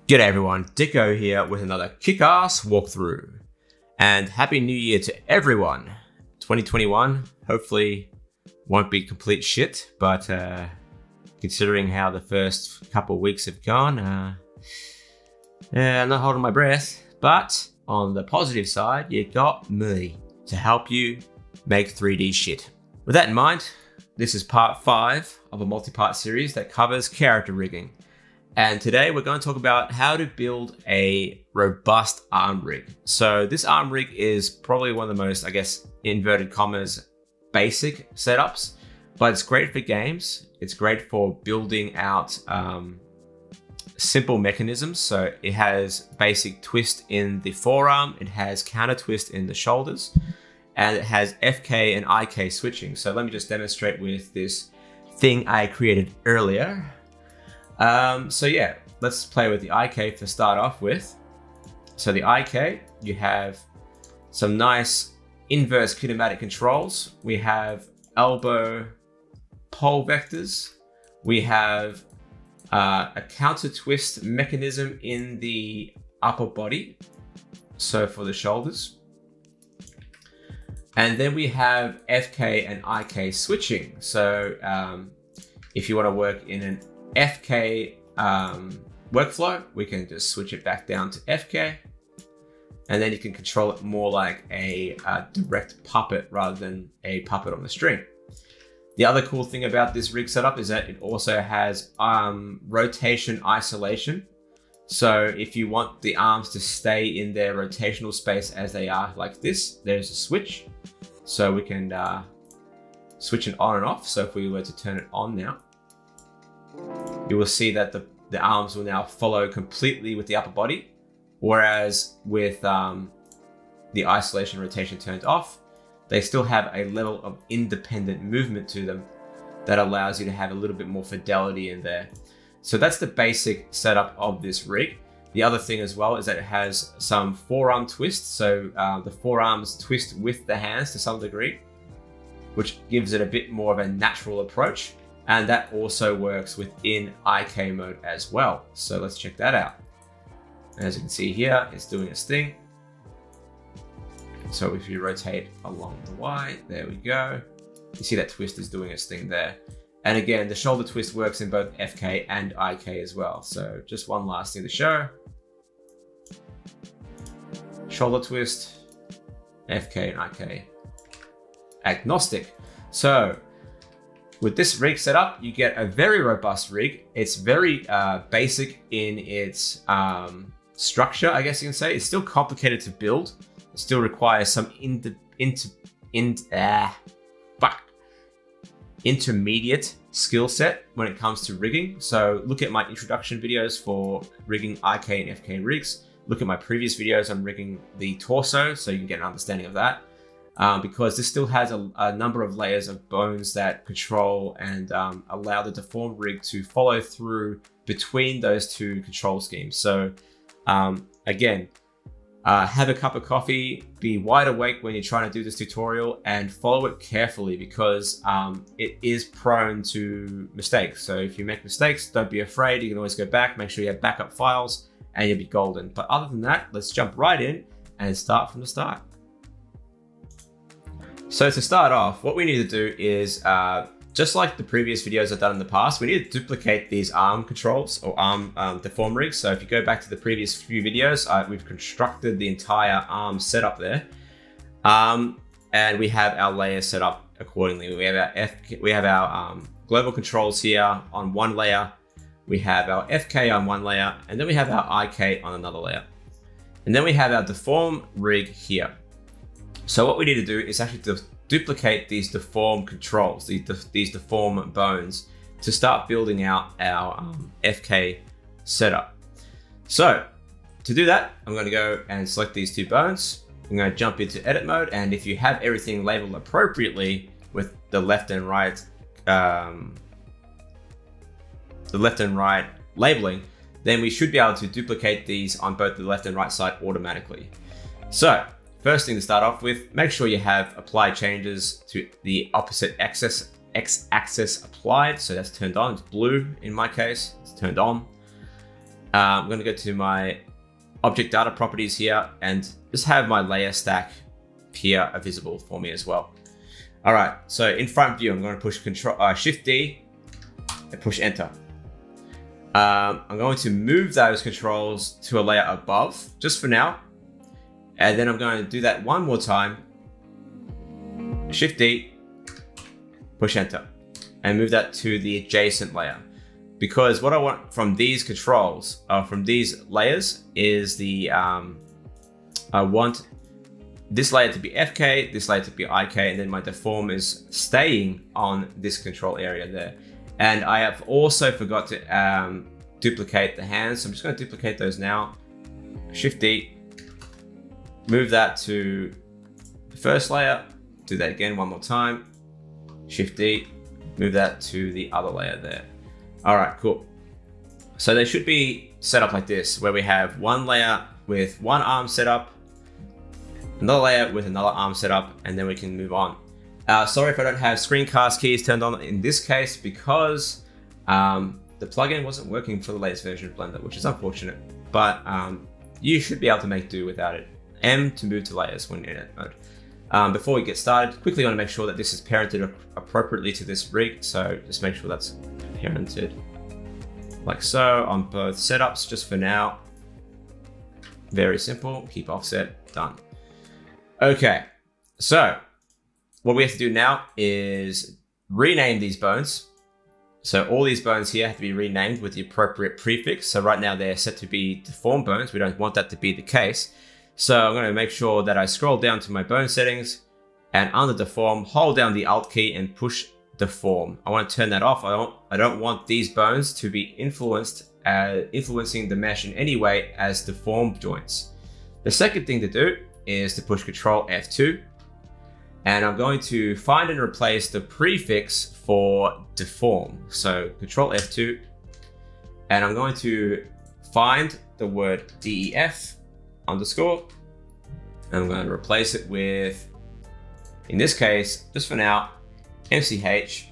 G'day everyone, Dikko here with another kick-ass walkthrough. And Happy New Year to everyone. 2021 hopefully won't be complete shit, but considering how the first couple of weeks have gone, I'm not holding my breath. But on the positive side, you got me to help you make 3D shit. With that in mind, this is part 5 of a multi-part series that covers character rigging. And today we're going to talk about how to build a robust arm rig. So this arm rig is probably one of the most, I guess, inverted commas, basic setups, but it's great for games. It's great for building out simple mechanisms. So it has basic twist in the forearm, it has counter twist in the shoulders, and it has FK and IK switching. So let me just demonstrate with this thing I created earlier. So yeah, let's play with the IK to start off with. So the IK, you have some nice inverse kinematic controls. We have elbow pole vectors. We have a counter twist mechanism in the upper body, so for the shoulders. And then we have FK and IK switching. So if you want to work in an FK workflow, we can just switch it back down to FK, and then you can control it more like a direct puppet rather than a puppet on the string. The other cool thing about this rig setup is that it also has rotation isolation. So if you want the arms to stay in their rotational space as they are like this, there's a switch. So we can switch it on and off. So if we were to turn it on now, you will see that the arms will now follow completely with the upper body, whereas with the isolation rotation turned off, they still have a level of independent movement to them that allows you to have a little bit more fidelity in there. So that's the basic setup of this rig. The other thing as well is that it has some forearm twists. So the forearms twist with the hands to some degree, which gives it a bit more of a natural approach. And that also works within IK mode as well. So let's check that out. As you can see here, it's doing its thing. So if you rotate along the Y, there we go. You see that twist is doing its thing there. And again, the shoulder twist works in both FK and IK as well. So just one last thing to show. Shoulder twist, FK and IK. Agnostic. So with this rig setup, you get a very robust rig. It's very basic in its structure, I guess you can say. It's still complicated to build. It still requires some intermediate skill set when it comes to rigging. So look at my introduction videos for rigging IK and FK rigs. Look at my previous videos on rigging the torso, so you can get an understanding of that. Because this still has a number of layers of bones that control and allow the Deform rig to follow through between those two control schemes. So again, have a cup of coffee, be wide awake when you're trying to do this tutorial, and follow it carefully because it is prone to mistakes. So if you make mistakes, don't be afraid. You can always go back, make sure you have backup files, and you'll be golden. But other than that, let's jump right in and start from the start. So to start off, what we need to do is, just like the previous videos I've done in the past, we need to duplicate these arm controls or arm Deform rigs. So if you go back to the previous few videos, we've constructed the entire arm setup there. And we have our layers set up accordingly. We have our global controls here on one layer. We have our FK on one layer, and then we have our IK on another layer. And then we have our Deform rig here. So what we need to do is actually to duplicate these Deform controls, these Deform bones, to start building out our FK setup. So to do that, I'm going to go and select these two bones. I'm going to jump into edit mode, and if you have everything labeled appropriately with the left and right labeling, then we should be able to duplicate these on both the left and right side automatically. So first thing to start off with, make sure you have apply changes to the opposite x-axis applied. So that's turned on, it's blue in my case, it's turned on. I'm going to go to my object data properties here and just have my layer stack here visible for me as well. All right, so in front view, I'm going to push Shift D and push Enter. I'm going to move those controls to a layer above, just for now. And then I'm going to do that one more time. Shift D, push Enter, and move that to the adjacent layer. Because what I want from these controls, from these layers, is I want this layer to be FK, this layer to be IK, and then my deform is staying on this control area there. And I have also forgot to duplicate the hands, so I'm just going to duplicate those now. Shift D, move that to the first layer, do that again one more time. Shift D, move that to the other layer there. All right, cool. So they should be set up like this, where we have one layer with one arm set up, another layer with another arm set up, and then we can move on. Sorry if I don't have screencast keys turned on in this case, because the plugin wasn't working for the latest version of Blender, which is unfortunate, but you should be able to make do without it. M to move to layers when in edit mode. Before we get started, quickly want to make sure that this is parented appropriately to this rig, so just make sure that's parented like so on both setups, just for now. Very simple, keep offset, done. Okay, so what we have to do now is rename these bones. So all these bones here have to be renamed with the appropriate prefix. So right now they're set to be deform bones. We don't want that to be the case. So I'm going to make sure that I scroll down to my bone settings, and under deform, hold down the Alt key and push deform. I want to turn that off. I don't want these bones to be influencing the mesh in any way as deformed joints. The second thing to do is to push Control F2, and I'm going to find and replace the prefix for deform. So Control F2, and I'm going to find the word DEF underscore, and I'm going to replace it with, in this case, just for now, MCH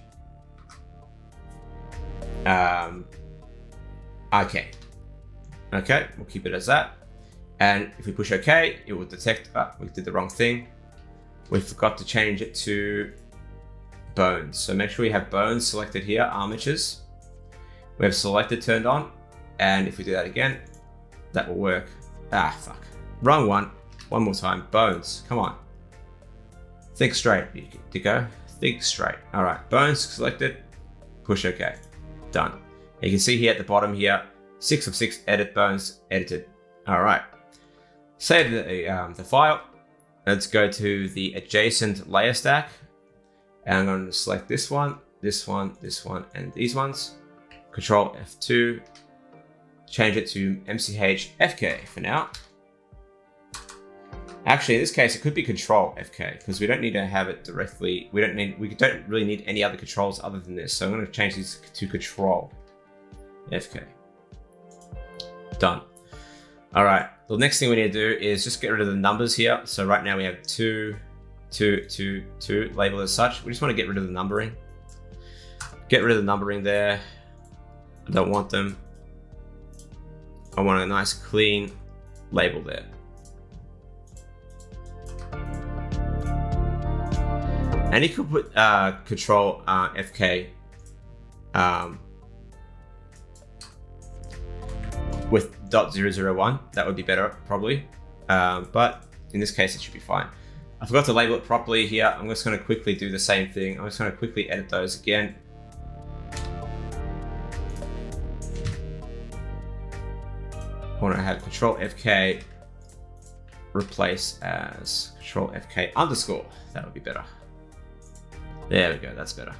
IK. Okay, we'll keep it as that. And if we push OK, it will detect, we did the wrong thing. We forgot to change it to bones. So make sure you have bones selected here, armatures. We have selected turned on. And if we do that again, that will work. Ah, fuck. Wrong one. One more time. Bones. Come on. Think straight, Dikko. Think straight. All right. Bones selected. Push OK. Done. And you can see here at the bottom here, 6 of 6 edit bones edited. All right. Save the file. Let's go to the adjacent layer stack. And I'm going to select this one, this one, this one, and these ones. Control F2. Change it to MCH FK for now. Actually, in this case, it could be Control FK, because we don't need to have it directly. We don't really need any other controls other than this. So I'm going to change these to Control FK. Done. All right. The next thing we need to do is just get rid of the numbers here. So right now we have 2, 2, 2, 2 labeled as such. We just want to get rid of the numbering. Get rid of the numbering there. I don't want them. I want a nice clean label there. And you could put Control FK with .001. That would be better probably, but in this case it should be fine. I forgot to label it properly here. I'm just going to quickly do the same thing. I'm just going to quickly edit those again. I want to have Control FK replace as Control FK underscore. That would be better. There we go, that's better.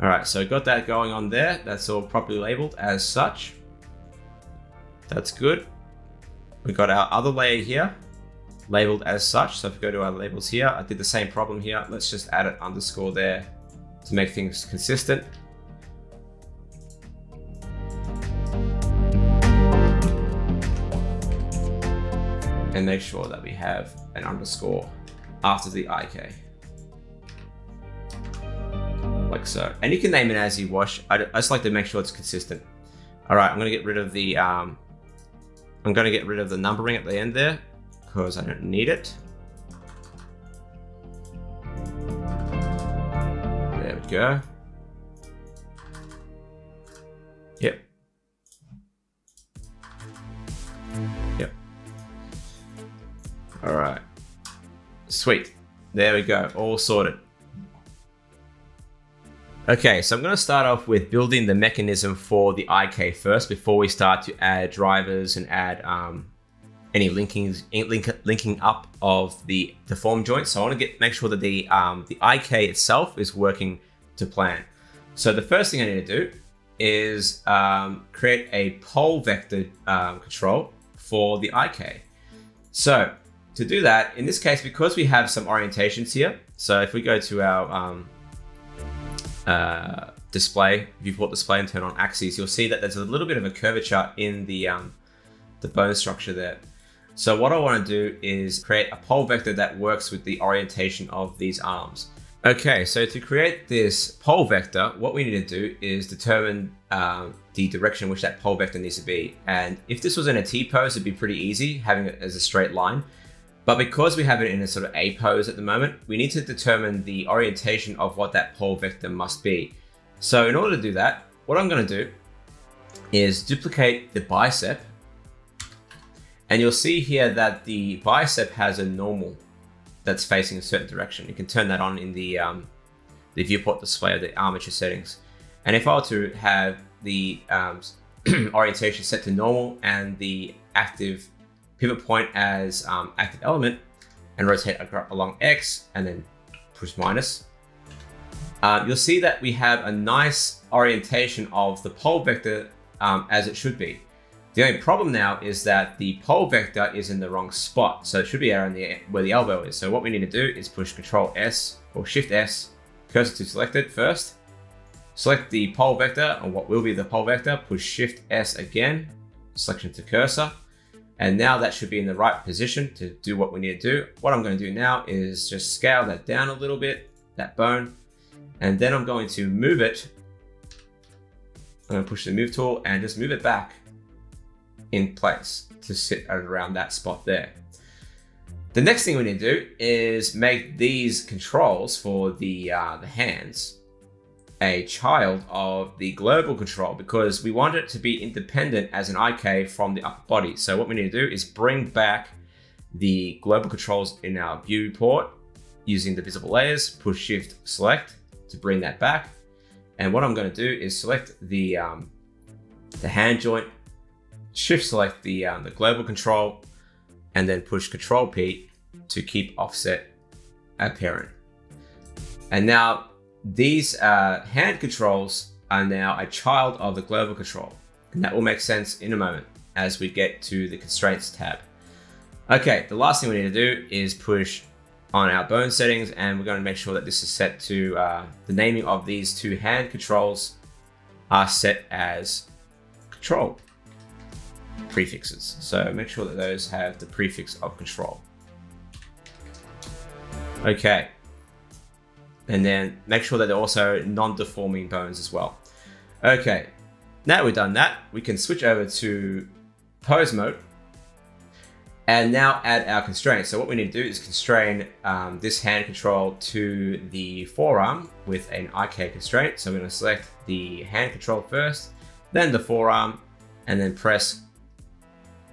All right, so got that going on there. That's all properly labeled as such. That's good. We got our other layer here labeled as such. So if we go to our labels here, I did the same problem here. Let's just add an underscore there to make things consistent. And make sure that we have an underscore after the IK. Like so. And you can name it as you wish. I just like to make sure it's consistent. All right, I'm gonna get rid of the I'm going to get rid of the numbering at the end there because I don't need it. There we go. Yep. Yep. All right. Sweet. There we go. All sorted. Okay, so I'm going to start off with building the mechanism for the IK first before we start to add drivers and add any linking up of the Deform joint. So I want to make sure that the IK itself is working to plan. So the first thing I need to do is create a pole vector control for the IK. So to do that, in this case, because we have some orientations here, so if we go to our display, viewport display, and turn on axes, you'll see that there's a little bit of a curvature in the bone structure there. So what I want to do is create a pole vector that works with the orientation of these arms. Okay, so to create this pole vector, what we need to do is determine the direction which that pole vector needs to be. And if this was in a T pose, it'd be pretty easy having it as a straight line. But because we have it in a sort of A pose at the moment, we need to determine the orientation of what that pole vector must be. So in order to do that, what I'm going to do is duplicate the bicep. And you'll see here that the bicep has a normal that's facing a certain direction. You can turn that on in the viewport display of the armature settings. And if I were to have the orientation set to normal and the active pivot point as active element and rotate along X and then push minus, you'll see that we have a nice orientation of the pole vector as it should be. The only problem now is that the pole vector is in the wrong spot. So it should be around where the elbow is. So what we need to do is push Control S or Shift S, cursor to selected first. Select the pole vector or what will be the pole vector, push Shift S again, selection to cursor. And now that should be in the right position to do what we need to do. What I'm going to do now is just scale that down a little bit, that bone, and then I'm going to move it. I'm going to push the move tool and just move it back in place to sit around that spot there. The next thing we need to do is make these controls for the hands a child of the global control because we want it to be independent as an IK from the upper body. So what we need to do is bring back the global controls in our viewport using the visible layers, push Shift Select to bring that back. And what I'm going to do is select the hand joint, Shift Select the global control, and then push Control P to keep offset apparent. And now these hand controls are now a child of the global control. And that will make sense in a moment as we get to the constraints tab. Okay, the last thing we need to do is push on our bone settings, and we're going to make sure that this is set to the naming of these two hand controls are set as control prefixes. So make sure that those have the prefix of control. Okay. And then make sure that they're also non-deforming bones as well. Okay. Now we've done that, we can switch over to pose mode and now add our constraints. So what we need to do is constrain this hand control to the forearm with an IK constraint. So we're going to select the hand control first, then the forearm, and then press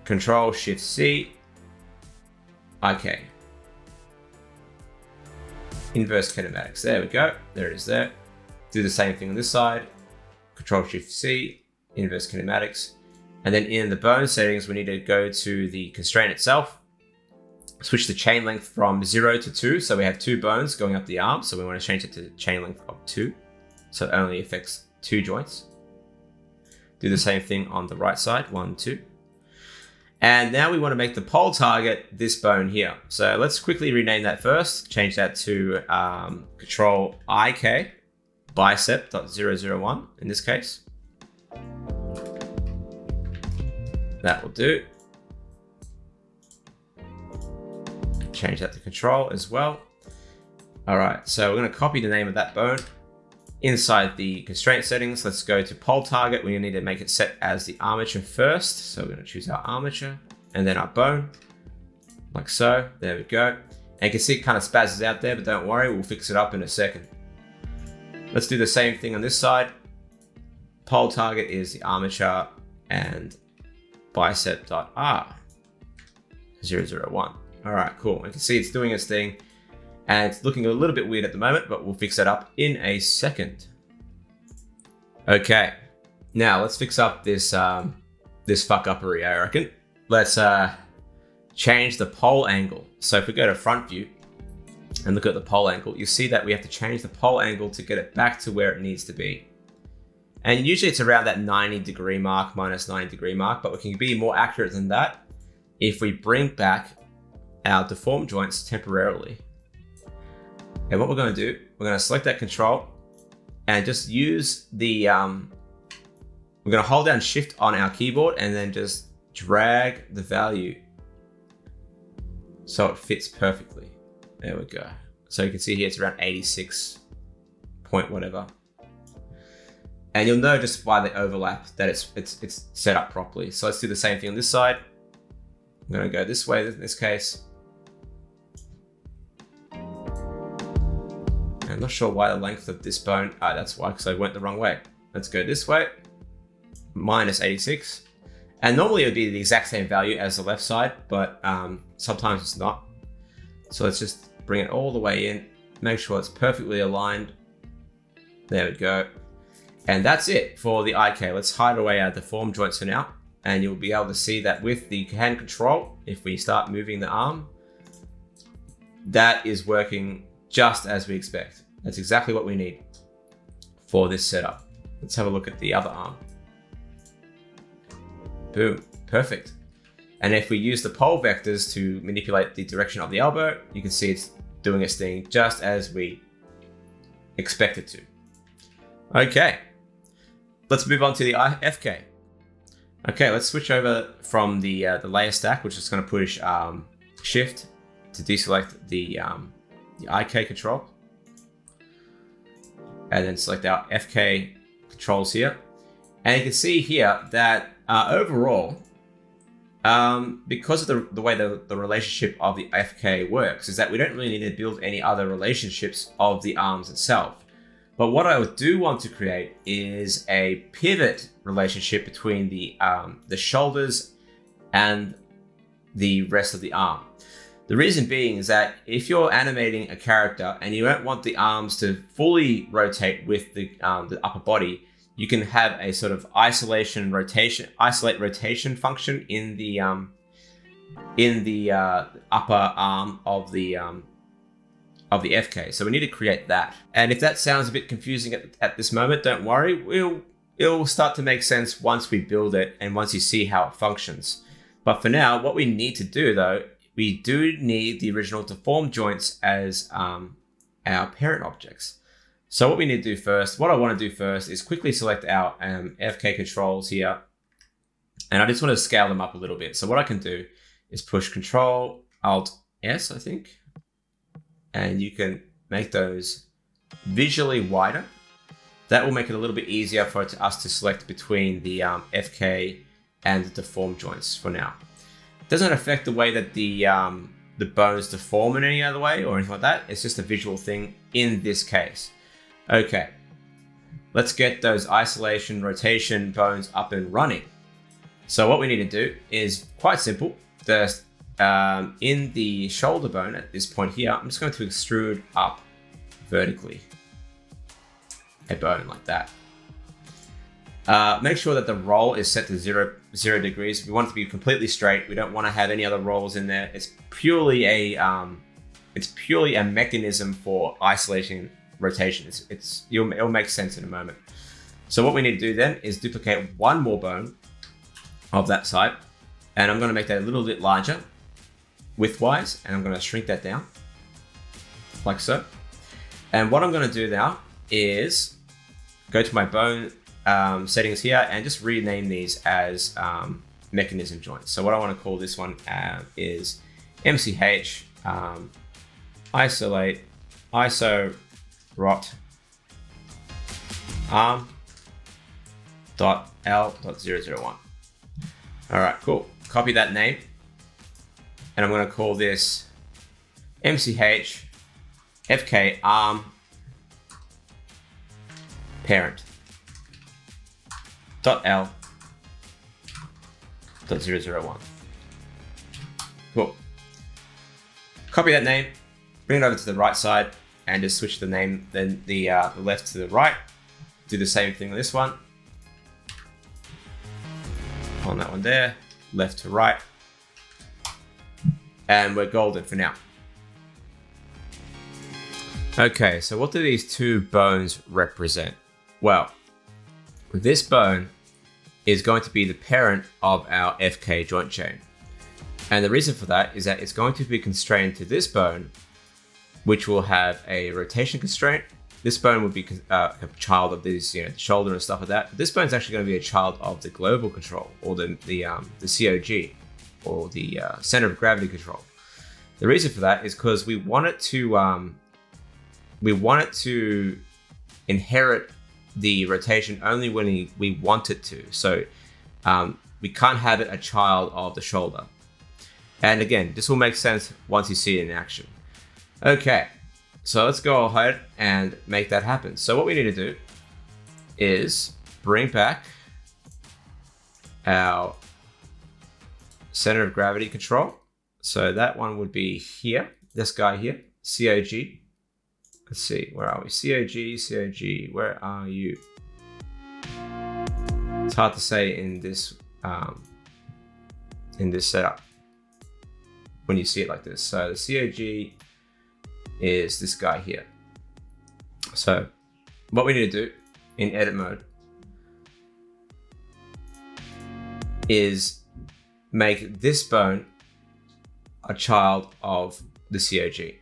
Control Shift C, IK. Inverse kinematics. There we go. There it is there. Do the same thing on this side. Control Shift C, inverse kinematics. And then in the bone settings, we need to go to the constraint itself. Switch the chain length from 0 to 2. So we have 2 bones going up the arm. So we want to change it to chain length of 2. So it only affects 2 joints. Do the same thing on the right side, 1, 2. And now we want to make the pole target this bone here. So let's quickly rename that first. Change that to Control IK, Bicep.001 in this case. That will do. Change that to Control as well. All right, so we're going to copy the name of that bone inside the constraint settings, let's go to pole target. We need to make it set as the armature first. So we're going to choose our armature and then our bone, like so. There we go. And you can see it kind of spazzes out there, but don't worry, we'll fix it up in a second. Let's do the same thing on this side. Pole target is the armature and bicep.r001. All right, cool. You can see it's doing its thing. And it's looking a little bit weird at the moment, but we'll fix that up in a second. Okay, now let's fix up this this fuck-uppery, I reckon. Let's change the pole angle. So if we go to front view and look at the pole angle, you see that we have to change the pole angle to get it back to where it needs to be. And usually it's around that 90 degree mark, minus 90 degree mark, but we can be more accurate than that if we bring back our deform joints temporarily. And what we're going to do, we're going to select that control and just use the, we're going to hold down shift on our keyboard and then just drag the value so it fits perfectly. There we go. So you can see here it's around 86 point whatever. And you'll know just by the overlap that it's set up properly. So let's do the same thing on this side. I'm going to go this way in this case. I'm not sure why the length of this bone, that's why, because I went the wrong way. Let's go this way, minus 86. And normally it would be the exact same value as the left side, but sometimes it's not. So let's just bring it all the way in, make sure it's perfectly aligned. There we go. And that's it for the IK. Let's hide away our deform joints for now. And you'll be able to see that with the hand control, if we start moving the arm, that is working just as we expect. That's exactly what we need for this setup. Let's have a look at the other arm. Boom, perfect. And if we use the pole vectors to manipulate the direction of the elbow, you can see it's doing its thing just as we expect it to. Okay, let's move on to the FK. Okay, let's switch over from the layer stack, which is going to push shift to deselect the IK control. And then select our FK controls here. And you can see here that overall, because of the way the relationship of the FK works, is that we don't really need to build any other relationships of the arms itself. But what I do want to create is a pivot relationship between the shoulders and the rest of the arm. The reason being is that if you're animating a character and you don't want the arms to fully rotate with the upper body, you can have a sort of isolate rotation function in the upper arm of the FK. So we need to create that. And if that sounds a bit confusing at this moment, don't worry. It'll start to make sense once we build it and once you see how it functions. But for now, what we need to do though, we do need the original deform joints as our parent objects. So what we need to do first, what I want to do first is quickly select our FK controls here. And I just want to scale them up a little bit. So what I can do is push Control Alt S, I think. And you can make those visually wider. That will make it a little bit easier for us to select between the FK and the deform joints for now. Doesn't affect the way that the bones deform in any other way or anything like that. It's just a visual thing in this case. Okay, let's get those isolation rotation bones up and running. So what we need to do is quite simple. In the shoulder bone at this point here, I'm just going to extrude up vertically a bone like that. Make sure that the roll is set to 0 degrees. We want it to be completely straight. We don't want to have any other rolls in there. It's purely a mechanism for isolation rotation. It'll make sense in a moment. So what we need to do then is duplicate one more bone of that side, and I'm going to make that a little bit larger widthwise, and I'm going to shrink that down like so. And what I'm going to do now is go to my bone settings here and just rename these as mechanism joints. So what I want to call this one is MCH isolate iso rot arm.l.001. All right, cool. Copy that name. And I'm going to call this MCH FK arm parent .l.001. Cool. Copy that name, bring it over to the right side, and just switch the name, then the left to the right. Do the same thing on this one. On that one there, left to right. And we're golden for now. Okay, so what do these two bones represent? Well, this bone is going to be the parent of our FK joint chain. And the reason for that is that it's going to be constrained to this bone, which will have a rotation constraint. This bone would be a child of these, the shoulder and stuff like that. But this bone is actually going to be a child of the global control, or the COG, or the center of gravity control. The reason for that is because we want it to inherit the rotation only when we want it to. So we can't have it a child of the shoulder. And again, this will make sense once you see it in action. Okay, so let's go ahead and make that happen. So what we need to do is bring back our center of gravity control. So that one would be here, this guy here, COG. Let's see, where are we? COG, where are you? It's hard to say in this setup when you see it like this. So the COG is this guy here. So what we need to do in edit mode is make this bone a child of the COG.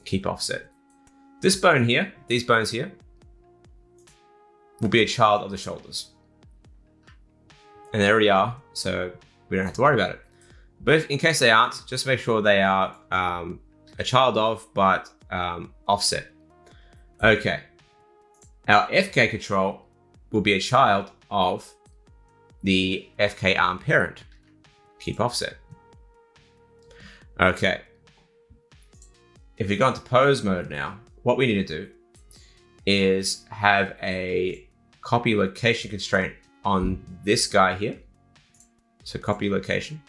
Keep offset. This bone here, these bones here, will be a child of the shoulders. And they already are, so we don't have to worry about it. But in case they aren't, just make sure they are a child of, but offset. Okay. Our FK control will be a child of the FK arm parent. Keep offset. Okay. If we go into pose mode now, what we need to do is have a copy location constraint on this guy here. So copy location.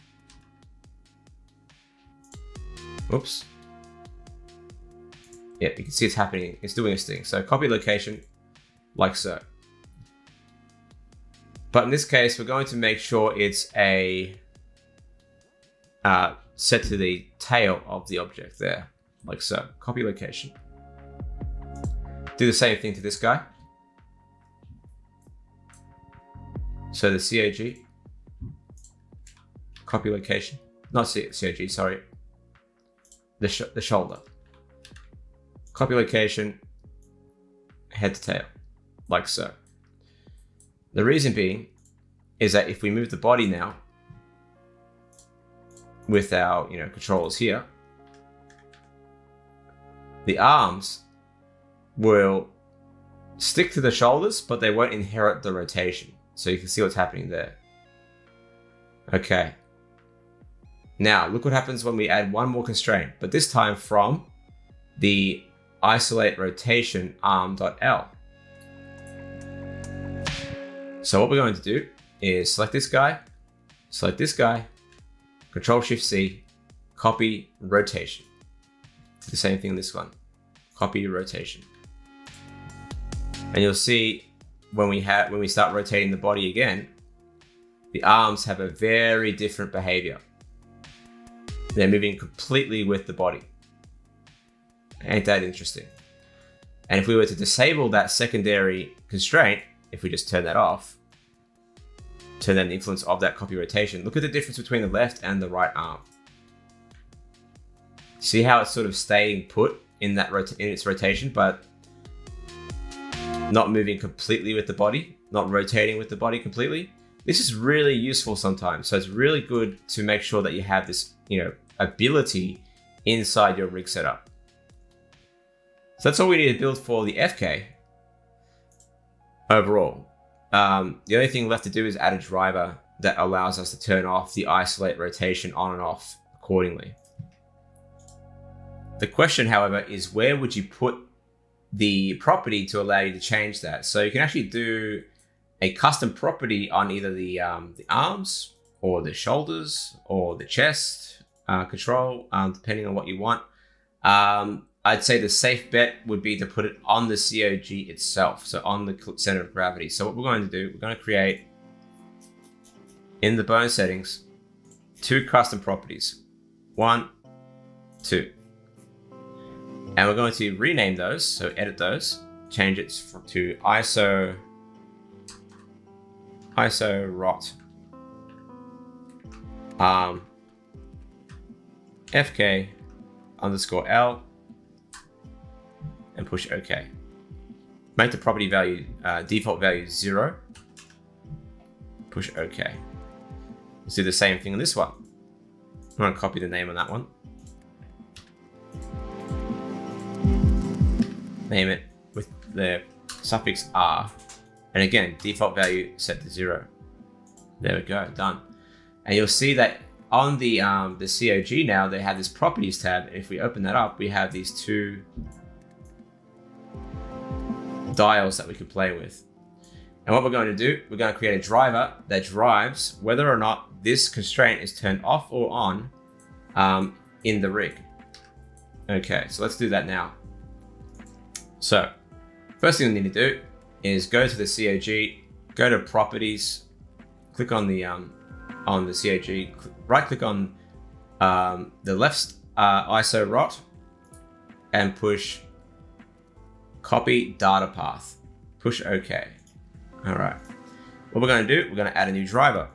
Oops. Yeah, you can see it's happening. It's doing its thing. So copy location like so. But in this case, we're going to make sure it's a set to the tail of the object there. Like so, copy location. Do the same thing to this guy. So the COG, copy location, not COG, sorry. The shoulder. Copy location, head to tail, like so. The reason being is that if we move the body now with our controls here, the arms will stick to the shoulders, but they won't inherit the rotation. So you can see what's happening there. Okay. Now, look what happens when we add one more constraint, but this time from the isolate rotation arm.l. So what we're going to do is select this guy, Control-Shift-C, copy rotation. Do the same thing on this one, copy rotation. And you'll see when we start rotating the body again, the arms have a very different behavior. They're moving completely with the body. Ain't that interesting? And if we were to disable that secondary constraint, if we just turn that off, turn down the influence of that copy rotation, look at the difference between the left and the right arm. See how it's sort of staying put in that in its rotation, but not moving completely with the body, not rotating with the body completely. This is really useful sometimes. So it's really good to make sure that you have this, ability inside your rig setup. So that's all we need to build for the FK. overall. The only thing left to do is add a driver that allows us to turn off the isolate rotation on and off accordingly. The question, however, is where would you put the property to allow you to change that? So you can actually do a custom property on either the arms or the shoulders or the chest control, depending on what you want. I'd say the safe bet would be to put it on the COG itself, so on the center of gravity. So what we're going to do, we're going to create, in the bone settings, 2 custom properties. 1, 2. And we're going to rename those, so edit those, change it to ISO rot FK underscore L, and push OK. Make the property value default value 0. Push OK. Let's do the same thing on this one. I'm going to copy the name on that one. Name it with the suffix R. And again, default value set to 0. There we go, done. And you'll see that on the COG now, they have this properties tab. And if we open that up, we have these 2 dials that we can play with. And what we're going to do, we're going to create a driver that drives whether or not this constraint is turned off or on in the rig. Okay, so let's do that now. So first thing we need to do is go to the COG, go to properties, click on the COG, right click on the left ISO rot, and push copy data path. Push OK. All right. What we're going to do, we're going to add a new driver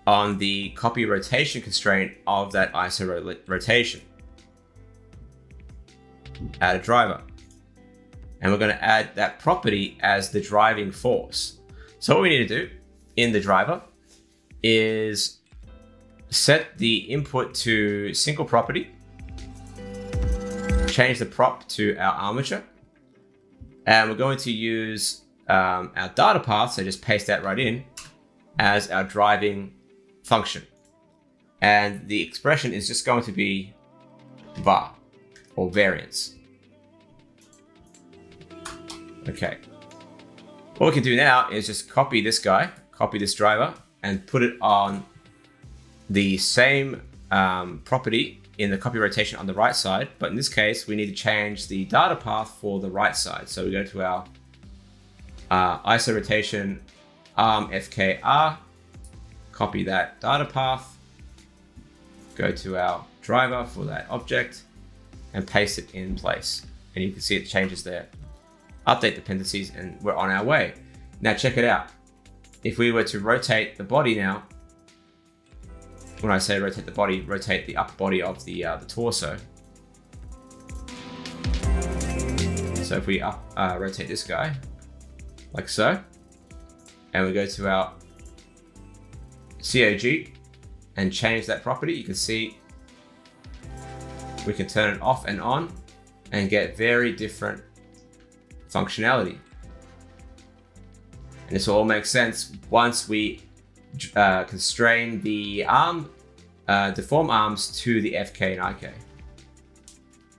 on the copy rotation constraint of that ISO rotation. Add a driver. And we're going to add that property as the driving force. So what we need to do in the driver is set the input to single property, change the prop to our armature, and we're going to use our data path, so just paste that right in, as our driving function. And the expression is just going to be var, or variance. Okay. What we can do now is just copy this guy, copy this driver, and put it on the same property in the copy rotation on the right side. But in this case, we need to change the data path for the right side. So we go to our ISO rotation arm FKR, copy that data path, go to our driver for that object, and paste it in place. And you can see it changes there. Update dependencies, and we're on our way. Now check it out. If we were to rotate the body now, when I say rotate the body, rotate the upper body of the torso. So if we rotate this guy, like so, and we go to our COG and change that property, you can see we can turn it off and on and get very different functionality. And this will all make sense once we constrain the arm, deform arms to the FK and IK.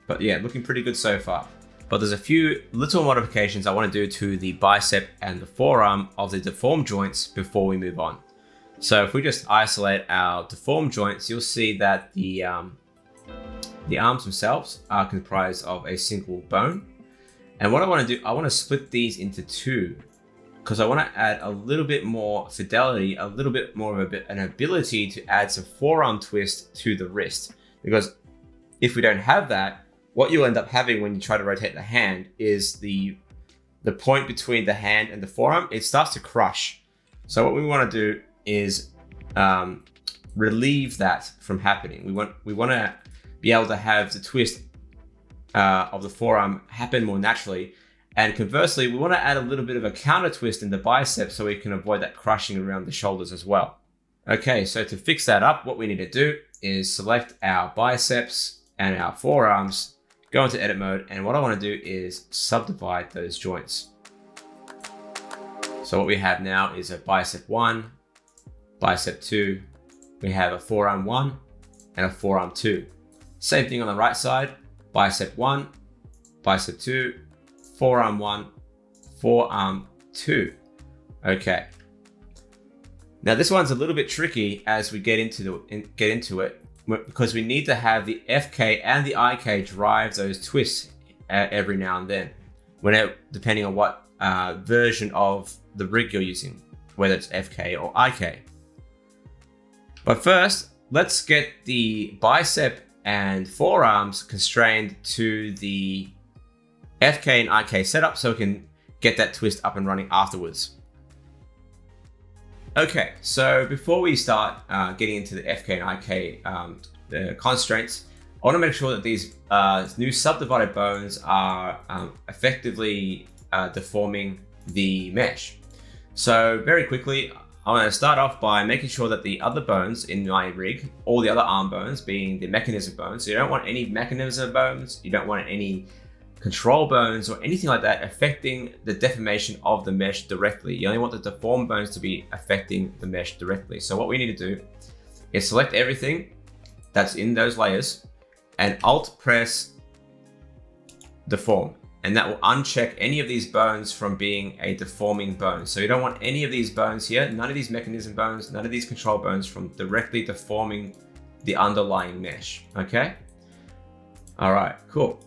But yeah, looking pretty good so far. But there's a few little modifications I want to do to the bicep and the forearm of the deform joints before we move on. So if we just isolate our deform joints, you'll see that the arms themselves are comprised of a single bone. And what I want to do, I want to split these into 2, because I want to add a little bit more fidelity, a little bit more of an ability to add some forearm twist to the wrist. Because if we don't have that, what you'll end up having when you try to rotate the hand is the point between the hand and the forearm, it starts to crush. So what we want to do is relieve that from happening. We want to be able to have the twist of the forearm happen more naturally. And conversely, we want to add a little bit of a counter twist in the bicep so we can avoid that crushing around the shoulders as well. Okay, so to fix that up, what we need to do is select our biceps and our forearms, go into edit mode, and what I want to do is subdivide those joints. So what we have now is a bicep 1, bicep 2, we have a forearm 1 and a forearm 2. Same thing on the right side, bicep 1, bicep 2, forearm 1, forearm 2. Okay. Now this one's a little bit tricky as we get into it because we need to have the FK and the IK drive those twists every now and then, depending on what version of the rig you're using, whether it's FK or IK. But first, let's get the bicep and forearms constrained to the FK and IK setup so we can get that twist up and running afterwards. Okay, so before we start getting into the FK and IK the constraints, I want to make sure that these new subdivided bones are effectively deforming the mesh. So very quickly, I want to start off by making sure that the other bones in my rig, all the other arm bones being the mechanism bones, so you don't want any mechanism bones, you don't want any control bones or anything like that affecting the deformation of the mesh directly. You only want the deformed bones to be affecting the mesh directly. So what we need to do is select everything that's in those layers and Alt press deform, and that will uncheck any of these bones from being a deforming bone. So you don't want any of these bones here, none of these mechanism bones, none of these control bones from directly deforming the underlying mesh, okay? All right, cool.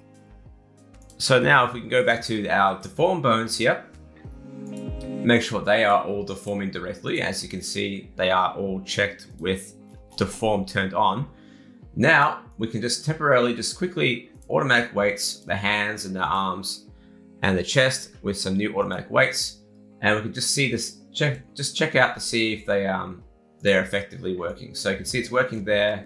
So now if we can go back to our deformed bones here, make sure they are all deforming directly. As you can see, they are all checked with deform turned on. Now we can just temporarily, quickly automatic weights the hands and the arms and the chest with some new automatic weights. And we can just see this, check out to see if they're effectively working. So you can see it's working there,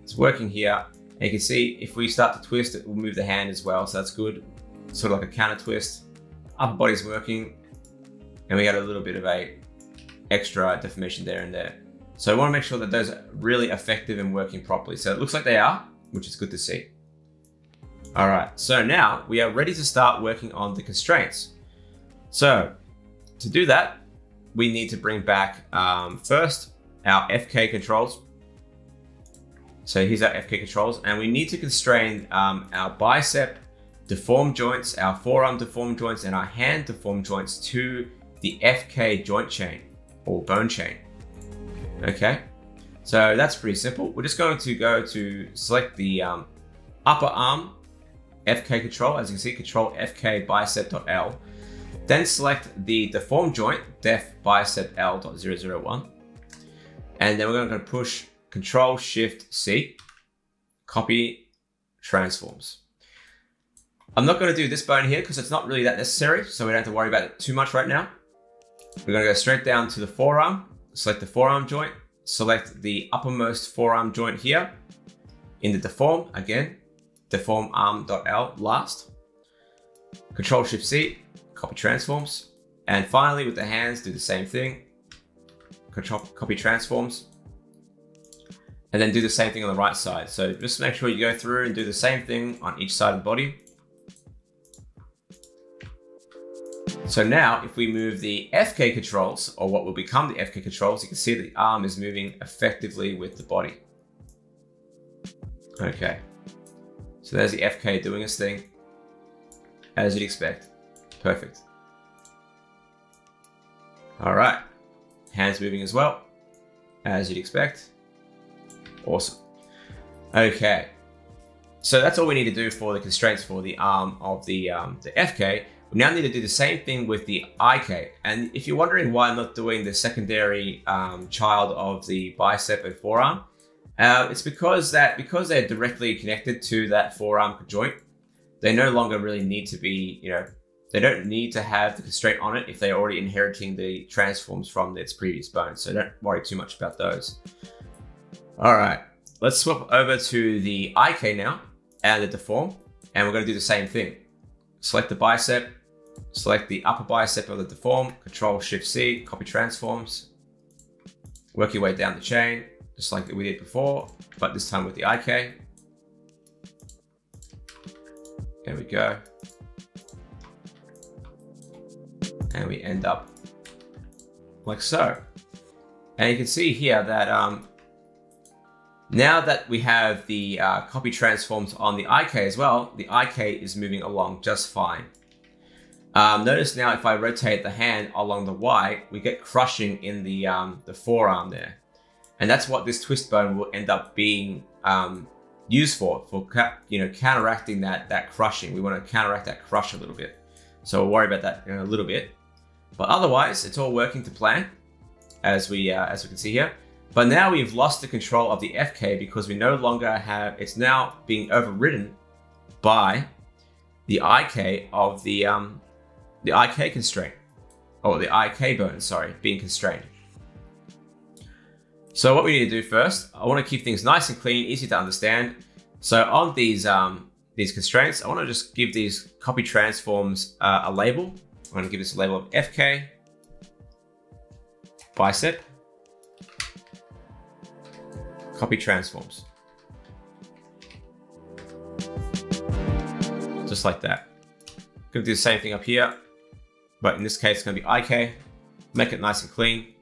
it's working here. And you can see if we start to twist, it will move the hand as well. So that's good. Sort of like a counter twist. Upper body's working. And we got a little bit of a extra deformation there and there. So I want to make sure that those are really effective and working properly. So it looks like they are, which is good to see. All right, so now we are ready to start working on the constraints. So to do that, we need to bring back first our FK controls. So here's our FK controls, and we need to constrain our bicep deformed joints, our forearm deformed joints, and our hand deformed joints to the FK joint chain or bone chain. Okay, so that's pretty simple. We're just going to go to select the upper arm FK control. As you can see, control FK bicep.L. Then select the deformed joint, def bicep L.001. And then we're going to push Control Shift C, copy transforms. I'm not going to do this bone here because it's not really that necessary, so we don't have to worry about it too much right now. We're going to go straight down to the forearm, select the forearm joint, select the uppermost forearm joint here in the deform, again, deform arm.L last. Control Shift C, copy transforms. And finally with the hands, do the same thing. Control, copy transforms. And then do the same thing on the right side. So just make sure you go through and do the same thing on each side of the body. So now if we move the FK controls, or what will become the FK controls, you can see that the arm is moving effectively with the body. Okay. So there's the FK doing its thing, as you'd expect. Perfect. All right. Hands moving as well, as you'd expect. Awesome. Okay, so that's all we need to do for the constraints for the arm of the FK. We now need to do the same thing with the IK. And if you're wondering why I'm not doing the secondary child of the bicep and forearm, it's because they're directly connected to that forearm joint, they no longer really need to be, they don't need to have the constraint on it if they're already inheriting the transforms from its previous bones. So don't worry too much about those. All right, let's swap over to the IK now and the deform, and we're going to do the same thing. Select the bicep, select the upper bicep of the deform, Control Shift C, copy transforms. Work your way down the chain, just like we did before, but this time with the IK. There we go. And we end up like so. And you can see here that now that we have the copy transforms on the IK as well, the IK is moving along just fine. Notice now if I rotate the hand along the Y, we get crushing in the forearm there. And that's what this twist bone will end up being used for counteracting that crushing. We want to counteract that crush a little bit. So we'll worry about that in a little bit. But otherwise, it's all working to plan, as we can see here. But now we've lost the control of the FK because we no longer have, it's now being overridden by the IK of the IK constraint, or the IK bone, sorry, being constrained. So what we need to do first, I want to keep things nice and clean, easy to understand. So on these constraints, I want to just give these copy transforms a label. I'm going to give this a label of FK, bicep, copy transforms. Just like that. Going to do the same thing up here, but in this case, it's going to be IK. Make it nice and clean.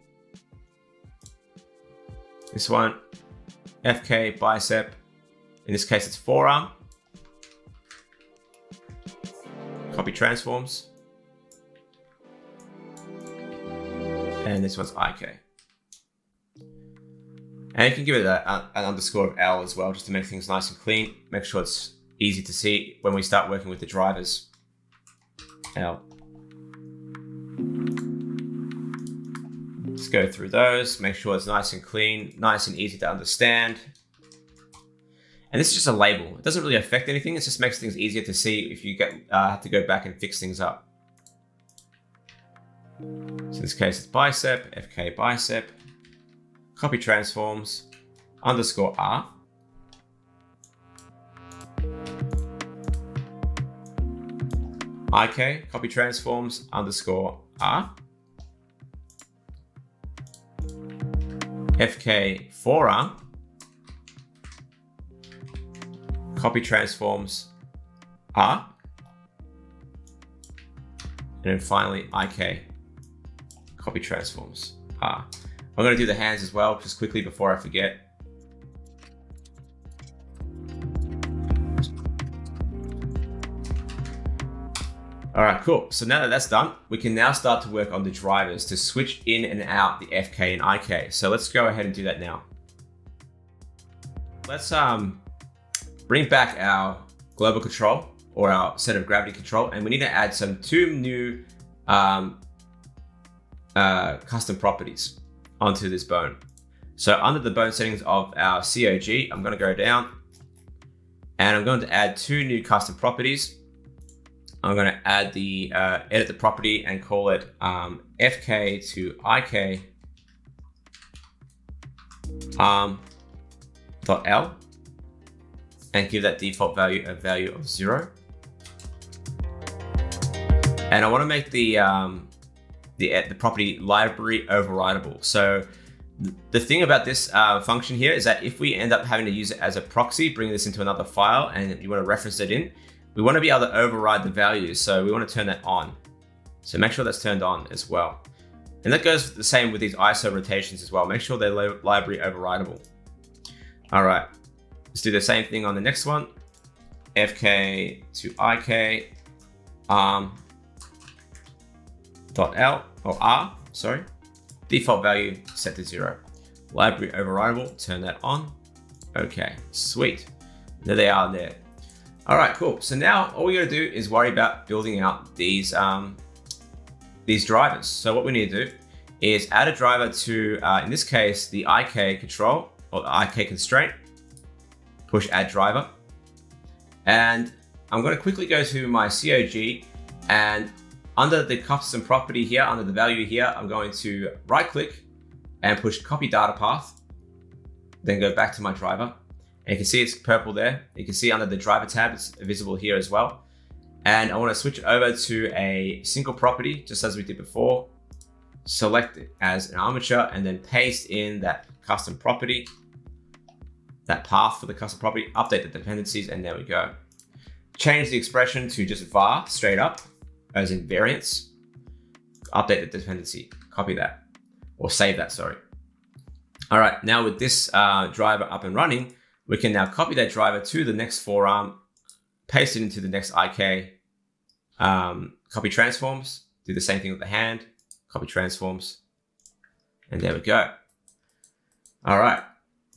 This one, FK, bicep. In this case, it's forearm. Copy transforms. And this one's IK. And you can give it an underscore of L as well, just to make things nice and clean. Make sure it's easy to see when we start working with the drivers. L. Let's go through those, make sure it's nice and clean, nice and easy to understand. And this is just a label. It doesn't really affect anything. It just makes things easier to see if you have to go back and fix things up. So in this case, it's bicep, FK bicep, copy transforms, underscore R. IK, copy transforms, underscore R. FK forearm, copy transforms R, and then finally IK, copy transforms R. I'm going to do the hands as well, just quickly before I forget. All right, cool. So now that that's done, we can now start to work on the drivers to switch in and out the FK and IK. So let's go ahead and do that now. Let's bring back our global control or our center of gravity control, and we need to add two new custom properties onto this bone. So under the bone settings of our COG, I'm going to go down and I'm going to add two new custom properties. I'm going to add the edit the property and call it FK to IK .L and give that default value a value of 0. And I want to make the property library overridable. So the thing about this function here is that if we end up having to use it as a proxy, bring this into another file, and you want to reference it in, we want to be able to override the values. So we want to turn that on. So make sure that's turned on as well. And that goes the same with these ISO rotations as well. Make sure they're library overridable. All right, let's do the same thing on the next one. FK to IK .L or R, sorry. Default value set to 0. Library overridable, turn that on. Okay, sweet. There they are there. All right, cool. So now all we gotta do is worry about building out these drivers. So what we need to do is add a driver to, in this case, the IK control or the IK constraint, push add driver. And I'm gonna quickly go to my COG, and under the custom property here, under the value here, I'm going to right click and push copy data path, then go back to my driver. And you can see it's purple there. You can see under the driver tab, it's visible here as well. And I want to switch it over to a single property, just as we did before. Select it as an armature and then paste in that custom property, that path for the custom property, update the dependencies, and there we go. Change the expression to just var straight up, as in variance. Update the dependency, copy that. or save that, sorry. All right, now with this driver up and running, we can now copy that driver to the next forearm, paste it into the next IK, copy transforms, do the same thing with the hand, copy transforms, and there we go. All right,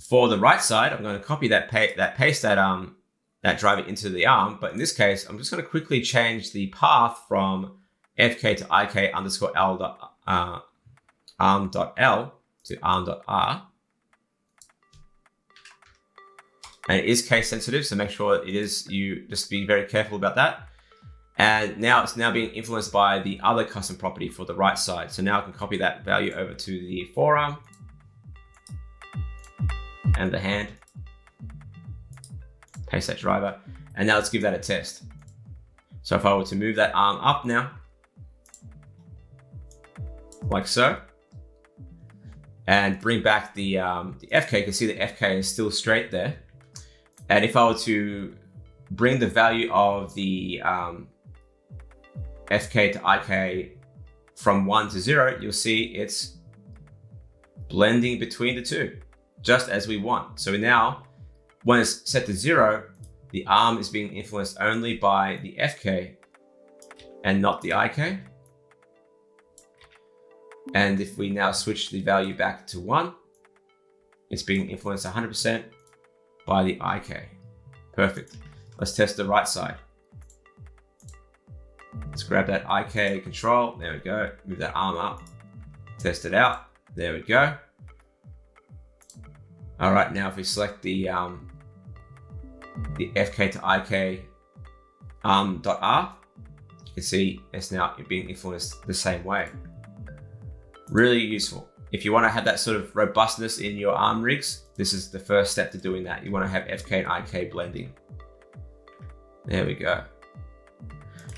for the right side, I'm going to copy paste that driver into the arm, but in this case, I'm just going to quickly change the path from fk to ik underscore arm.l to arm.r. And it is case sensitive, so make sure it is, you just be very careful about that. And now it's now being influenced by the other custom property for the right side. So now I can copy that value over to the forearm and the hand, paste that driver, and now let's give that a test. So if I were to move that arm up now, like so, and bring back the FK, you can see the FK is still straight there. And if I were to bring the value of the FK to IK from 1 to 0, you'll see it's blending between the two, just as we want. So now, when it's set to 0, the arm is being influenced only by the FK and not the IK. And if we now switch the value back to 1, it's being influenced 100% by the IK. Perfect. Let's test the right side. Let's grab that IK control. There we go. Move that arm up. Test it out. There we go. All right. Now if we select the FK to IK arm.r, you can see it's now being influenced the same way. Really useful. If you want to have that sort of robustness in your arm rigs, this is the first step to doing that. You want to have FK and IK blending. There we go.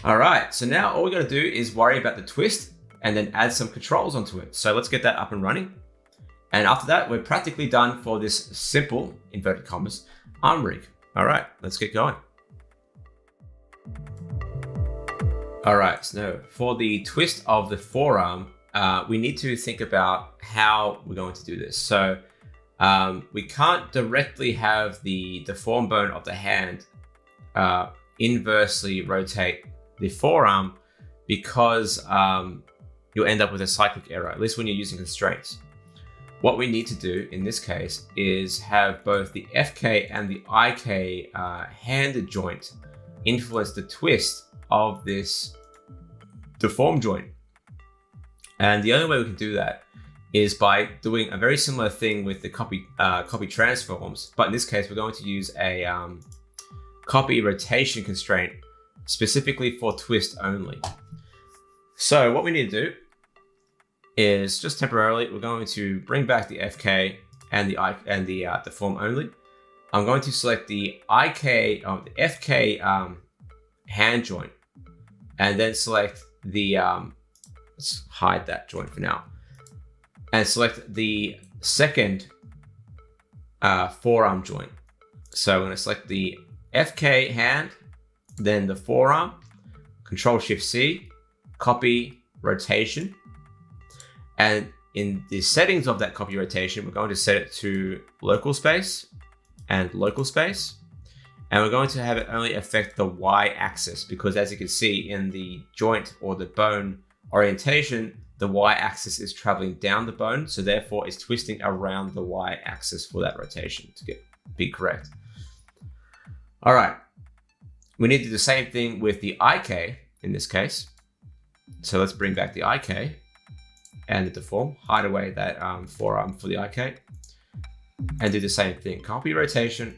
All right, so now all we got to do is worry about the twist and then add some controls onto it. So let's get that up and running. And after that, we're practically done for this simple, inverted commas, arm rig. All right, let's get going. All right, so now for the twist of the forearm, we need to think about how we're going to do this. So we can't directly have the deform bone of the hand inversely rotate the forearm because you'll end up with a cyclic error, at least when you're using constraints. What we need to do in this case is have both the FK and the IK hand joint influence the twist of this deform joint. And the only way we can do that is by doing a very similar thing with the copy transforms, but in this case, we're going to use a copy rotation constraint specifically for twist only. So what we need to do is just temporarily, we're going to bring back the FK and the deform only. I'm going to select the FK hand joint, and then select the let's hide that joint for now, and select the second forearm joint. So I'm going to select the FK hand, then the forearm, Control-Shift-C, copy rotation. And in the settings of that copy rotation, we're going to set it to local space and local space. And we're going to have it only affect the Y-axis because, as you can see in the joint or the bone orientation, the Y-axis is traveling down the bone. So therefore it's twisting around the Y-axis for that rotation to be correct. All right. We need to do the same thing with the IK in this case. So let's bring back the IK and the deform, hide away that forearm for the IK, and do the same thing. Copy rotation,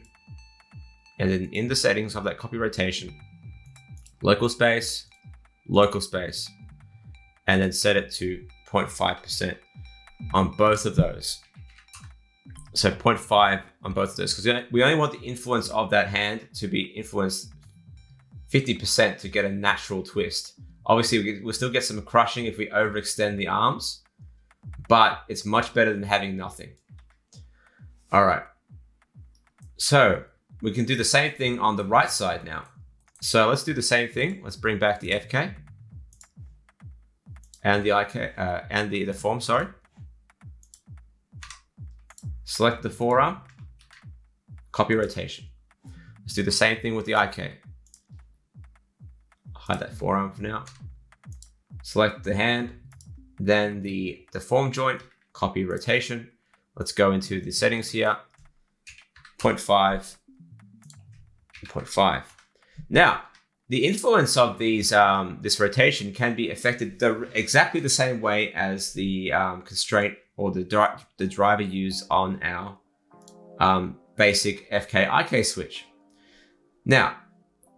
and then in the settings of that copy rotation, local space, and then set it to 0.5% on both of those. So 0.5 on both of those, because we only want the influence of that hand to be influenced 50% to get a natural twist. Obviously, we'll still get some crushing if we overextend the arms, but it's much better than having nothing. All right. So we can do the same thing on the right side now. So let's do the same thing. Let's bring back the FK and the IK and the deform, sorry. select the forearm, copy rotation. Let's do the same thing with the IK. Hide that forearm for now. Select the hand, then the deform joint, copy rotation. Let's go into the settings here, 0.5, 0.5. Now, the influence of these this rotation can be affected exactly the same way as the constraint or the driver used on our basic FK-IK switch. Now,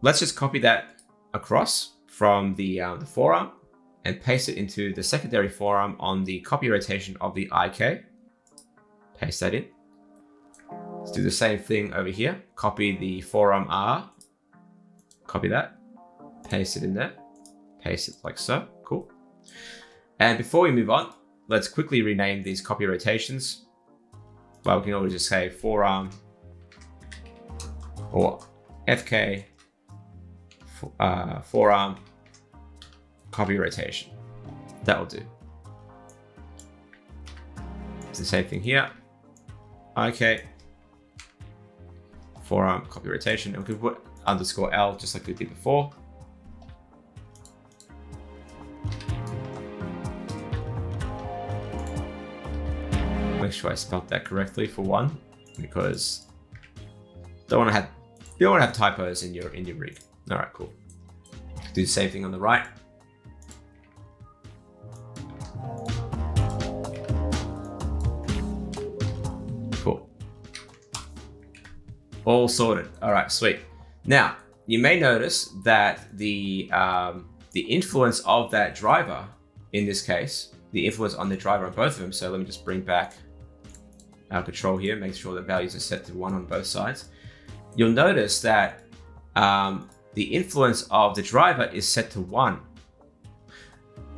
let's just copy that across from the forearm and paste it into the secondary forearm on the copy rotation of the IK. Paste that in. Let's do the same thing over here. Copy the forearm R, copy that. Paste it in there, paste it like so, cool. And before we move on, let's quickly rename these copy rotations. Well, we can always just say forearm or FK forearm copy rotation. That will do. It's the same thing here. IK forearm copy rotation, and we can put _L just like we did before. Make sure I spelled that correctly for one, because you don't want to have typos in your rig. All right, cool. Do the same thing on the right. Cool. All sorted. All right, sweet. Now you may notice that the influence of that driver, in this case, the influence on the driver on both of them. So let me just bring back our control here, make sure the values are set to 1 on both sides. You'll notice that the influence of the driver is set to 1,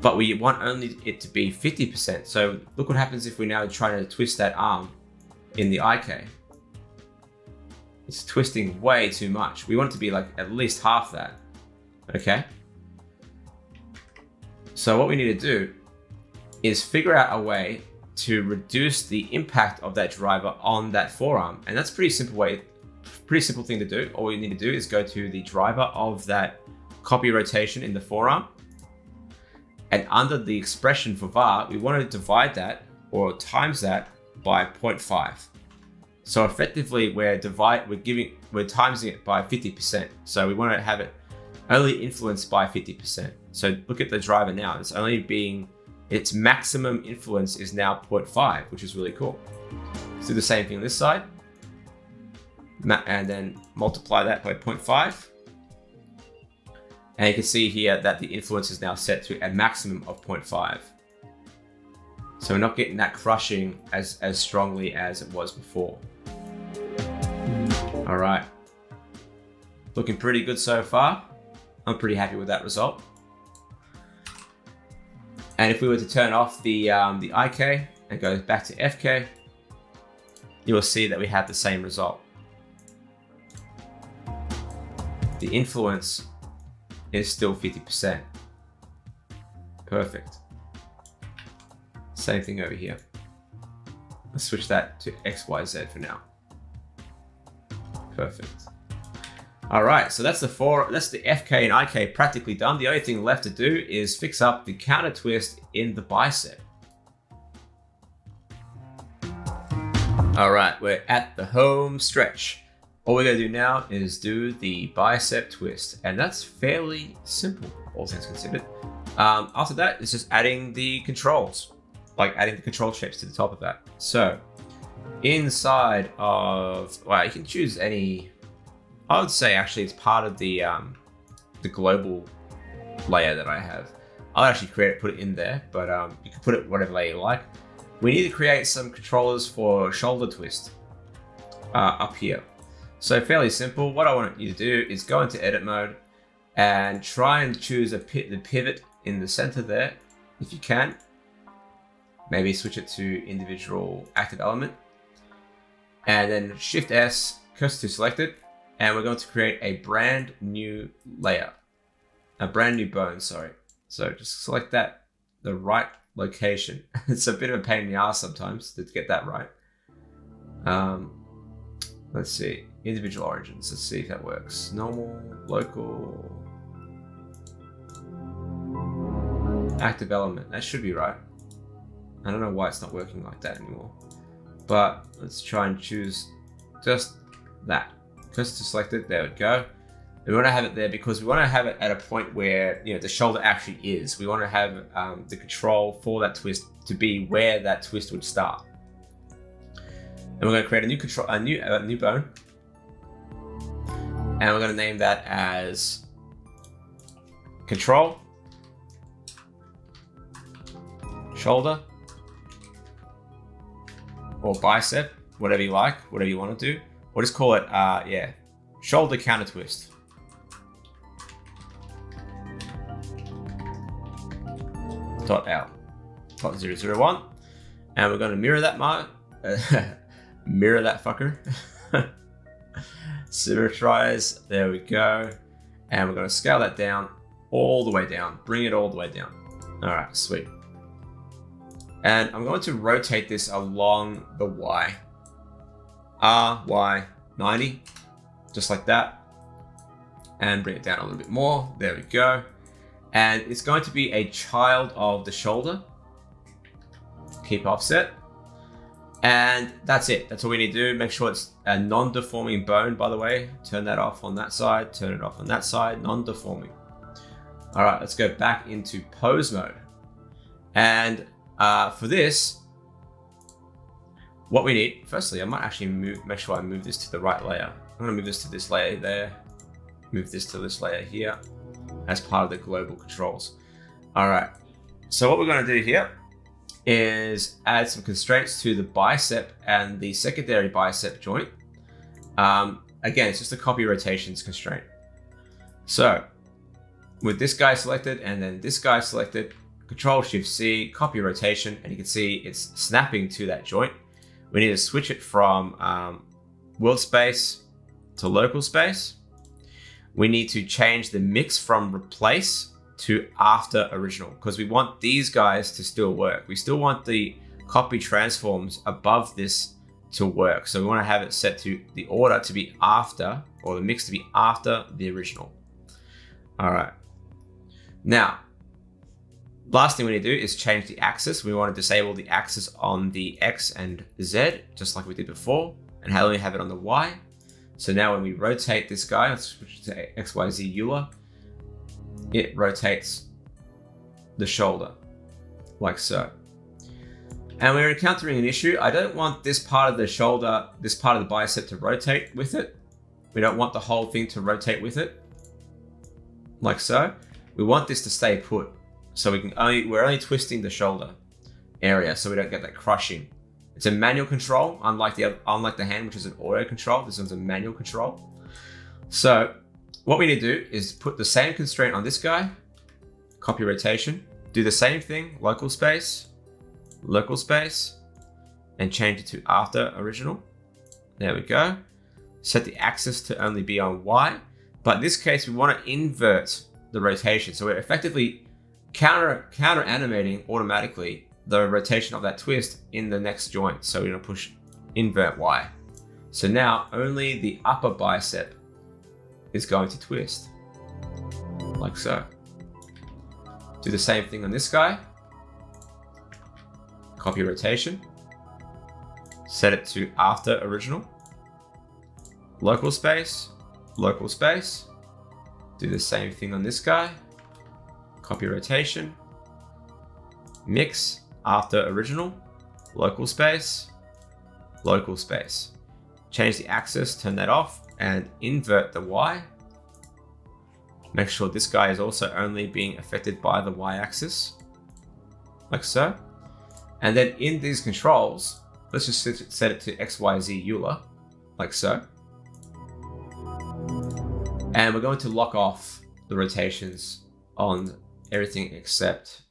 but we want only it to be 50%. So look what happens if we now try to twist that arm in the IK. It's twisting way too much. We want it to be like at least half that, okay? So what we need to do is figure out a way to reduce the impact of that driver on that forearm. And that's a pretty simple thing to do. All you need to do is go to the driver of that copy rotation in the forearm. And under the expression for var, we want to divide that or times that by 0.5. So effectively we're timesing it by 50%. So we want to have it only influenced by 50%. So look at the driver now. Its maximum influence is now 0.5, which is really cool. Let's do the same thing on this side. And then multiply that by 0.5. And you can see here that the influence is now set to a maximum of 0.5. So we're not getting that crushing as strongly as it was before. All right. Looking pretty good so far. I'm pretty happy with that result. And if we were to turn off the IK and go back to FK, you will see that we have the same result. The influence is still 50%. Perfect. Same thing over here. Let's switch that to XYZ for now. Perfect. All right, so that's the FK and IK practically done. The only thing left to do is fix up the counter twist in the bicep. All right, we're at the home stretch. All we're gonna do now is do the bicep twist, and that's fairly simple, all things considered. After that, it's just adding the controls, like adding the control shapes to the top of that. So inside of, well, you can choose any. I would say actually it's part of the global layer that I have. I'll actually put it in there, but you can put it whatever layer you like. We need to create some controllers for shoulder twist up here. So fairly simple. What I want you to do is go into edit mode and try and choose the pivot in the center there, if you can. Maybe switch it to individual active element, and then Shift S, cursor to selected. And we're going to create a brand new layer, a brand new bone, sorry. So just select that, the right location. It's a bit of a pain in the ass sometimes to get that right. Let's see, individual origins. Let's see if that works. Normal, local, active element. That should be right. I don't know why it's not working like that anymore. But let's try and choose just that. Just to select it, there we go. We want to have it there because we want to have it at a point where, you know, the shoulder actually is. We want to have the control for that twist to be where that twist would start. And we're going to create a new control, a new bone, and we're going to name that as control shoulder or bicep, whatever you like, whatever you want to do. We'll just call it, yeah, shoulder counter twist. .l .001, and we're going to mirror that mark, mirror that fucker, symmetrize. There we go, and we're going to scale that down all the way down, bring it all the way down. All right, sweet. And I'm going to rotate this along the Y. Y 90, just like that, and bring it down a little bit more. There we go. And it's going to be a child of the shoulder. Keep offset. And that's it. That's all we need to do. Make sure it's a non-deforming bone, by the way. Turn that off on that side, turn it off on that side, non-deforming. All right, let's go back into pose mode. And for this, what we need, firstly, I might actually make sure I move this to the right layer. I'm gonna move this to this layer there, move this to this layer here as part of the global controls. All right, so what we're gonna do here is add some constraints to the bicep and the secondary bicep joint. Again, it's just a copy rotations constraint. So with this guy selected and then this guy selected, Control-Shift-C, copy rotation, and you can see it's snapping to that joint. We need to switch it from world space to local space. We need to change the mix from replace to after original because we want these guys to still work. We still want the copy transforms above this to work. So we want to have it set to the order to be after, or the mix to be after the original. All right. Now, last thing we need to do is change the axis. We want to disable the axis on the X and Z, just like we did before, and only have it on the Y. So now when we rotate this guy, let's switch to XYZ Euler, it rotates the shoulder, like so. And we're encountering an issue. I don't want this part of the shoulder, this part of the bicep to rotate with it. We don't want the whole thing to rotate with it, like so. We want this to stay put. So we're only twisting the shoulder area so we don't get that crushing. It's a manual control, unlike the hand, which is an auto control. This one's a manual control. So what we need to do is put the same constraint on this guy, copy rotation, do the same thing, local space, and change it to after original. There we go. Set the axis to only be on Y, but in this case, we want to invert the rotation. So we're effectively counter animating automatically the rotation of that twist in the next joint. So we're gonna push invert Y. So now only the upper bicep is going to twist, like so. Do the same thing on this guy. Copy rotation. Set it to after original. Local space. Do the same thing on this guy. Copy rotation. Mix after original. Local space. Change the axis, turn that off, and invert the Y. Make sure this guy is also only being affected by the Y axis, like so. And then in these controls, let's just set it to XYZ Euler, like so. And we're going to lock off the rotations on everything except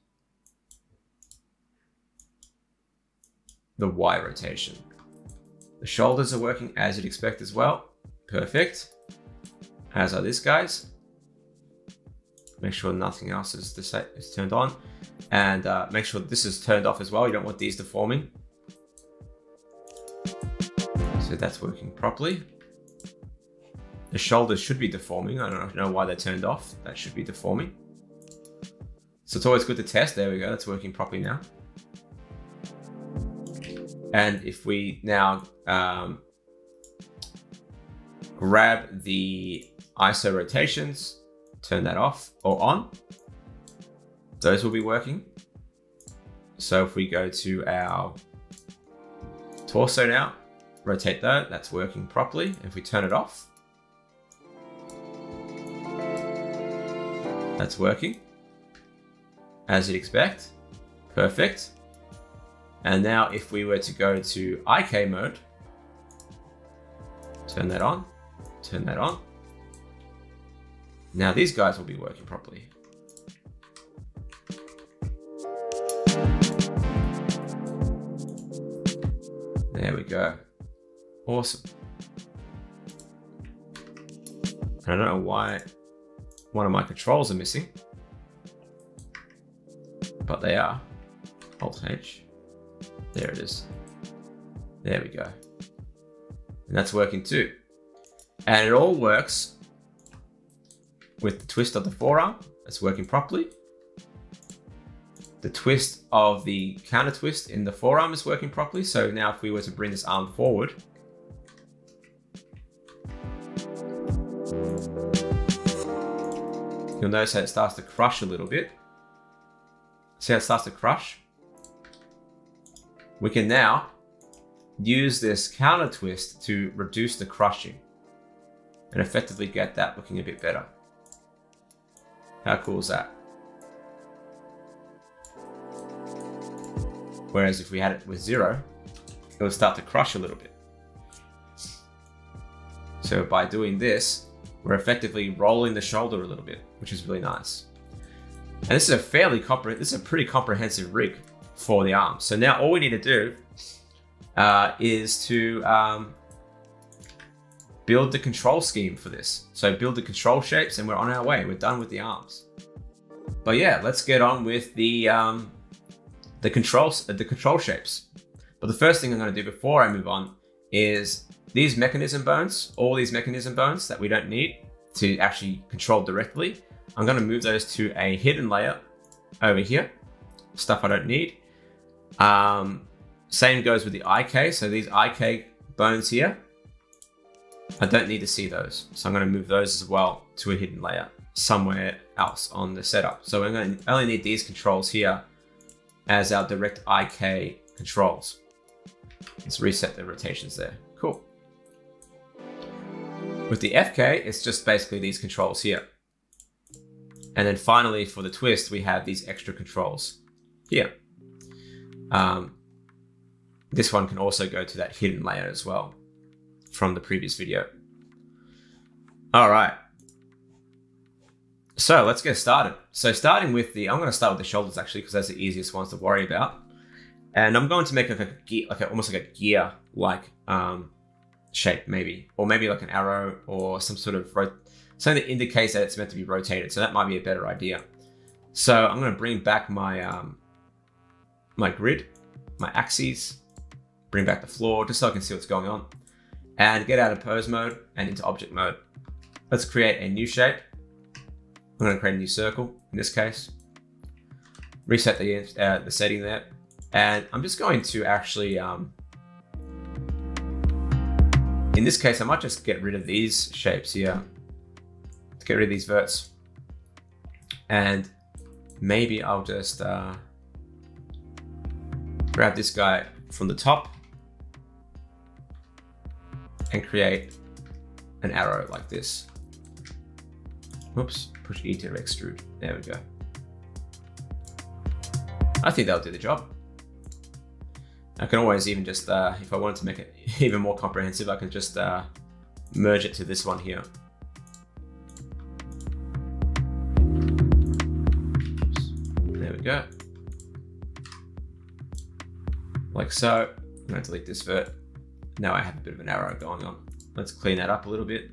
the Y rotation. The shoulders are working as you'd expect as well. Perfect. As are these guys. Make sure nothing else is turned on. And make sure this is turned off as well. You don't want these deforming. So that's working properly. The shoulders should be deforming. I don't know why they turned off. That should be deforming. So it's always good to test. There we go. That's working properly now. And if we now grab the ISO rotations, turn that off or on, those will be working. So if we go to our torso now, rotate that, that's working properly. If we turn it off, that's working as you'd expect. Perfect. And now if we were to go to IK mode, turn that on, turn that on. Now these guys will be working properly. There we go. Awesome. I don't know why one of my controls are missing, but they are. Alt H. There it is. There we go. And that's working too. And it all works with the twist of the forearm. That's working properly. The twist of the counter twist in the forearm is working properly. So now if we were to bring this arm forward, you'll notice how it starts to crush a little bit. See how it starts to crush? We can now use this counter twist to reduce the crushing and effectively get that looking a bit better. How cool is that? Whereas if we had it with 0, it would start to crush a little bit. So by doing this, we're effectively rolling the shoulder a little bit, which is really nice. And this is a pretty comprehensive rig for the arm. So now all we need to do is to build the control scheme for this. So build the control shapes and we're on our way. We're done with the arms. But yeah, let's get on with the control shapes. But the first thing I'm going to do before I move on is these mechanism bones, all these mechanism bones that we don't need to actually control directly. I'm going to move those to a hidden layer over here, stuff I don't need. Same goes with the IK. So these IK bones here, I don't need to see those. So I'm going to move those as well to a hidden layer somewhere else on the setup. So we're going to only need these controls here as our direct IK controls. Let's reset the rotations there. Cool. With the FK, it's just basically these controls here. And then finally for the twist, we have these extra controls here. This one can also go to that hidden layer as well from the previous video. All right. So let's get started. So starting with I'm going to start with the shoulders actually, because that's the easiest ones to worry about. And I'm going to make almost like a gear-like shape maybe, or maybe like an arrow or some sort of something that indicates that it's meant to be rotated. So that might be a better idea. So I'm going to bring back my my grid, my axes, bring back the floor just so I can see what's going on, and get out of pose mode and into object mode. Let's create a new shape. I'm going to create a new circle in this case. Reset the setting there, and I'm just going to actually in this case I might just get rid of these shapes here. Let's get rid of these verts, and maybe I'll just grab this guy from the top and create an arrow like this. Oops, push E to extrude. There we go. I think that'll do the job. I can always even just, if I wanted to make it even more comprehensive, I can just merge it to this one here. Oops. There we go. Like so. I'm going to delete this vert. Now I have a bit of an arrow going on. Let's clean that up a little bit.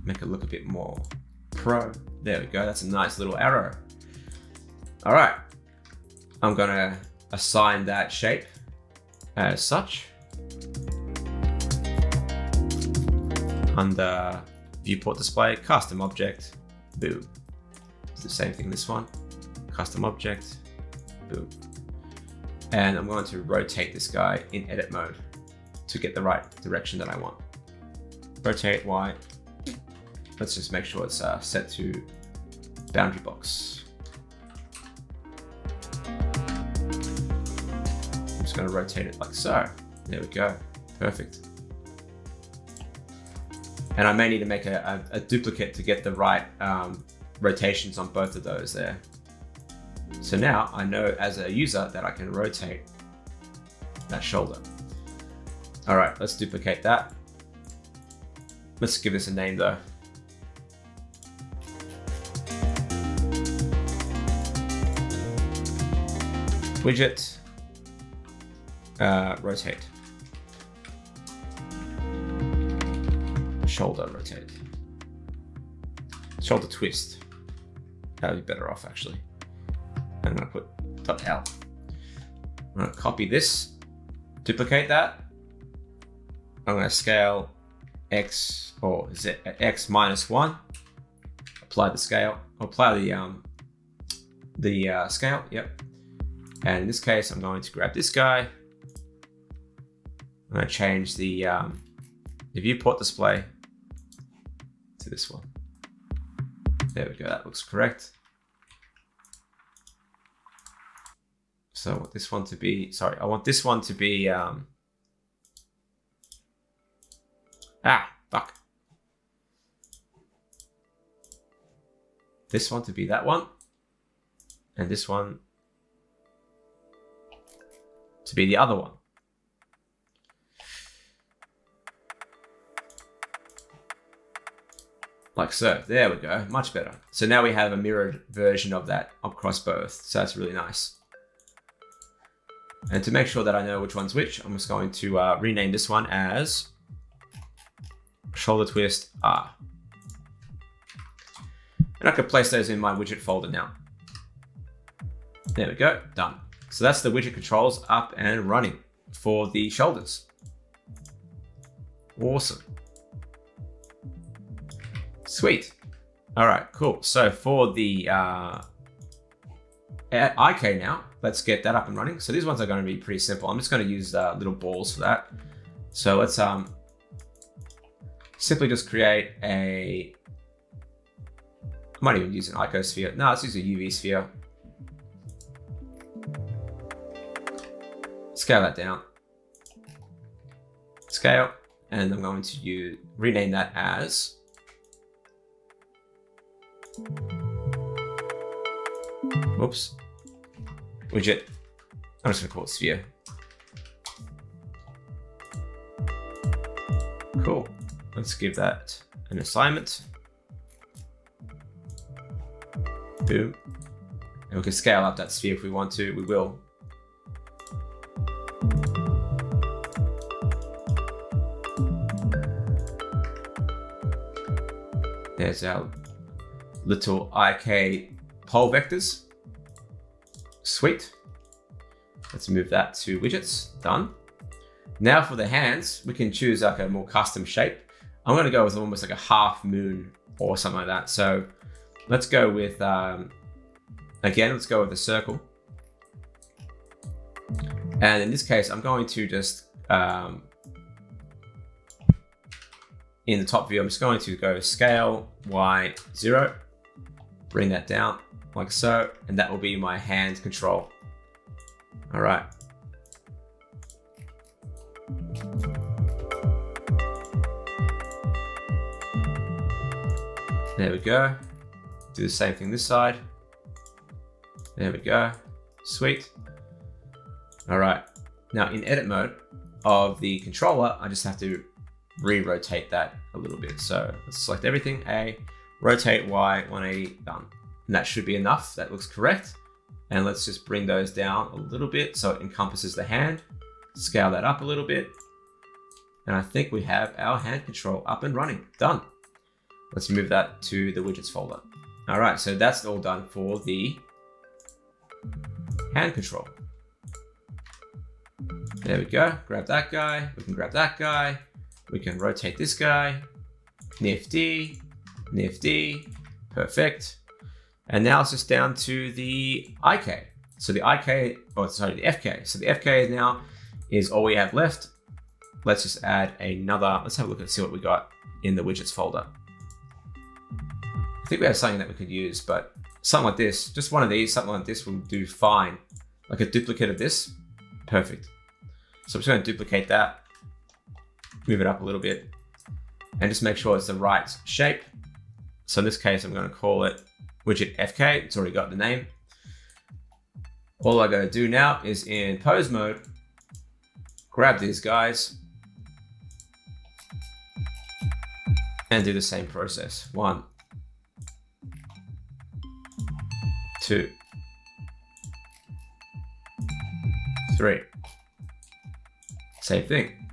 Make it look a bit more pro. There we go. That's a nice little arrow. All right. I'm going to assign that shape as such. Under viewport display, custom object, boom. It's the same thing, this one, custom object, boom. And I'm going to rotate this guy in edit mode to get the right direction that I want. Rotate Y. Let's just make sure it's set to boundary box. I'm just going to rotate it like so. There we go. Perfect. And I may need to make a duplicate to get the right rotations on both of those there. So now I know as a user that I can rotate that shoulder. All right, let's duplicate that. Let's give this a name though. Widget, rotate. Shoulder rotate. Shoulder twist. That would be better off actually. I'm gonna put .l. I'm gonna copy this, duplicate that. I'm gonna scale X or Z, X -1. Apply the scale. Apply the scale. Yep. And in this case, I'm going to grab this guy. I'm gonna change the viewport display to this one. There we go. That looks correct. So I want this one to be, sorry, I want this one to be, fuck. This one to be that one. And this one to be the other one. Like so, there we go, much better. So now we have a mirrored version of that across both. So that's really nice. And to make sure that I know which one's which, I'm just going to rename this one as shoulder twist R. And I could place those in my widget folder now. There we go, done. So that's the widget controls up and running for the shoulders. Awesome. Sweet. All right, cool. So for the IK now, let's get that up and running. So these ones are going to be pretty simple. I'm just going to use little balls for that. So let's simply just create a, I might even use an icosphere. No, let's use a UV sphere. Scale that down. Scale, and I'm going to rename that as whoops. Widget. I'm just gonna call it sphere. Cool. Let's give that an assignment. Boom. And we can scale up that sphere if we want to. We will. There's our little IK pole vectors. Sweet. Let's move that to widgets. Done. Now for the hands, we can choose like a more custom shape. I'm going to go with almost like a half moon or something like that. So let's go with, again, let's go with a circle. And in this case, I'm going to just, in the top view, I'm just going to go scale Y 0, bring that down like so, and that will be my hand control. All right. There we go. Do the same thing this side. There we go. Sweet. All right. Now in edit mode of the controller, I just have to re-rotate that a little bit. So let's select everything, A, rotate Y 180, done. And that should be enough. That looks correct. And let's just bring those down a little bit so it encompasses the hand. Scale that up a little bit. And I think we have our hand control up and running. Done. Let's move that to the widgets folder. All right, so that's all done for the hand control. There we go. Grab that guy. We can grab that guy. We can rotate this guy. Nifty, nifty, perfect. And now it's just down to the IK. So the IK, oh sorry, the FK. So the FK now is all we have left. Let's just add another, let's have a look and see what we got in the widgets folder. I think we have something that we could use, but something like this, just one of these, something like this will do fine. Like a duplicate of this, perfect. So I'm just going to duplicate that, move it up a little bit, and just make sure it's the right shape. So in this case, I'm going to call it widget FK. It's already got the name. All I got to do now is in pose mode, grab these guys and do the same process. 1, 2, 3. Same thing.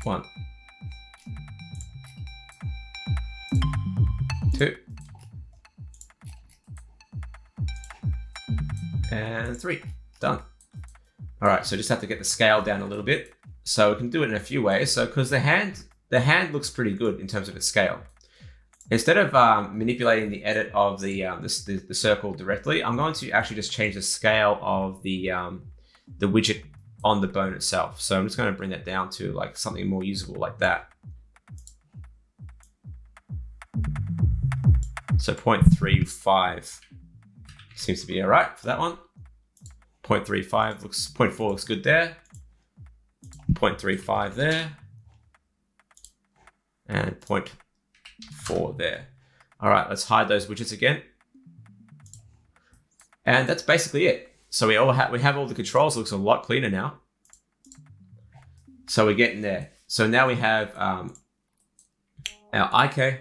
1, 2, and 3. Done. All right, so just have to get the scale down a little bit. So we can do it in a few ways. So because the hand looks pretty good in terms of its scale. Instead of manipulating the edit of the circle directly, I'm going to actually just change the scale of the widget on the bone itself. So I'm just going to bring that down to like something more usable like that. So 0.35 seems to be all right for that one. 0.35 looks, 0.4 looks good there. 0.35 there. And 0.4 there. All right, let's hide those widgets again. And that's basically it. So we have all the controls. It looks a lot cleaner now. So we're getting there. So now we have our IK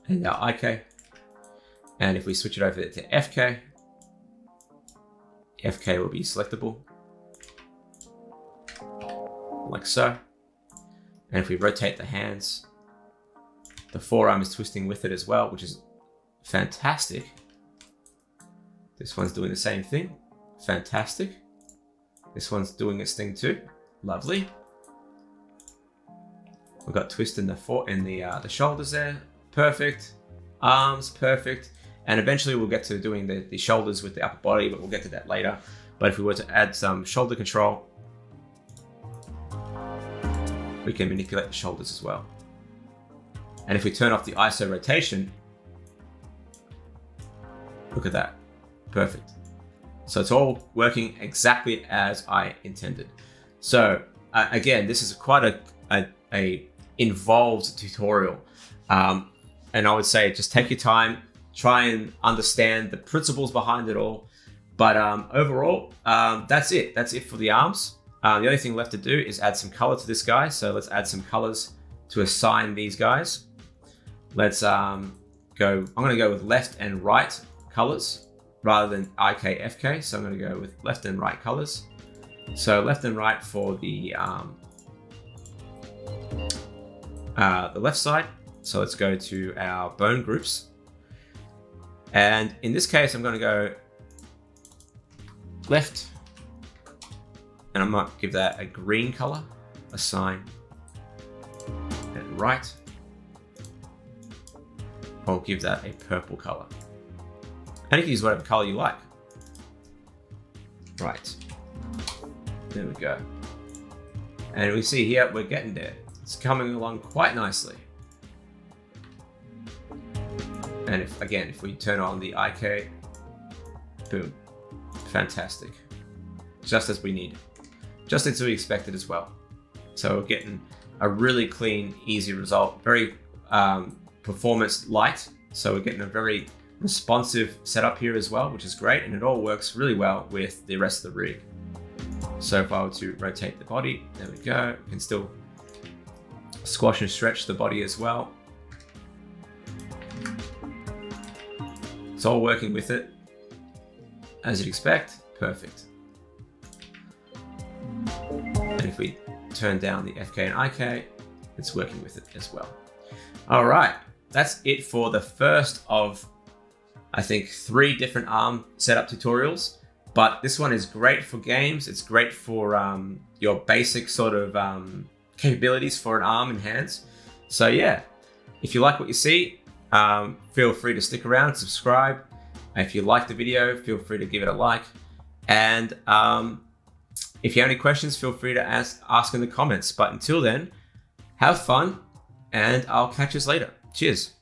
and our IK. And if we switch it over to FK, FK will be selectable like so. And if we rotate the hands, the forearm is twisting with it as well, which is fantastic. This one's doing the same thing. Fantastic. This one's doing its thing too. Lovely. We've got twist in the shoulders there. Perfect. Arms, perfect. And eventually we'll get to doing the shoulders with the upper body, but we'll get to that later. But if we were to add some shoulder control, we can manipulate the shoulders as well. And if we turn off the ISO rotation, look at that. Perfect. So it's all working exactly as I intended. So again, this is quite a involved tutorial. And I would say just take your time, try and understand the principles behind it all. But overall, that's it. That's it for the arms. The only thing left to do is add some color to this guy. So let's add some colors to assign these guys. Let's I'm going to go with left and right colors rather than IK, FK. So I'm going to go with left and right colors. So left and right for the left side. So let's go to our bone groups. And in this case, I'm going to go left. And I might give that a green color, assign, and right. I'll give that a purple color. And you can use whatever color you like. Right. There we go. And we see here, we're getting there. It's coming along quite nicely. And if we turn on the IK, boom, fantastic. Just as we need. Just as we expected as well. So we're getting a really clean, easy result. Very performance light. So we're getting a very responsive setup here as well, which is great. And it all works really well with the rest of the rig. So if I were to rotate the body, there we go. We can still squash and stretch the body as well. It's all working with it as you'd expect. Perfect. And if we turn down the FK and IK, it's working with it as well. All right, that's it for the first of, I think, 3 different arm setup tutorials. But this one is great for games. It's great for your basic sort of capabilities for an arm and hands. So yeah, if you like what you see, feel free to stick around, subscribe. If you like the video, feel free to give it a like. And if you have any questions, feel free to ask in the comments. But until then, have fun, and I'll catch us later. Cheers.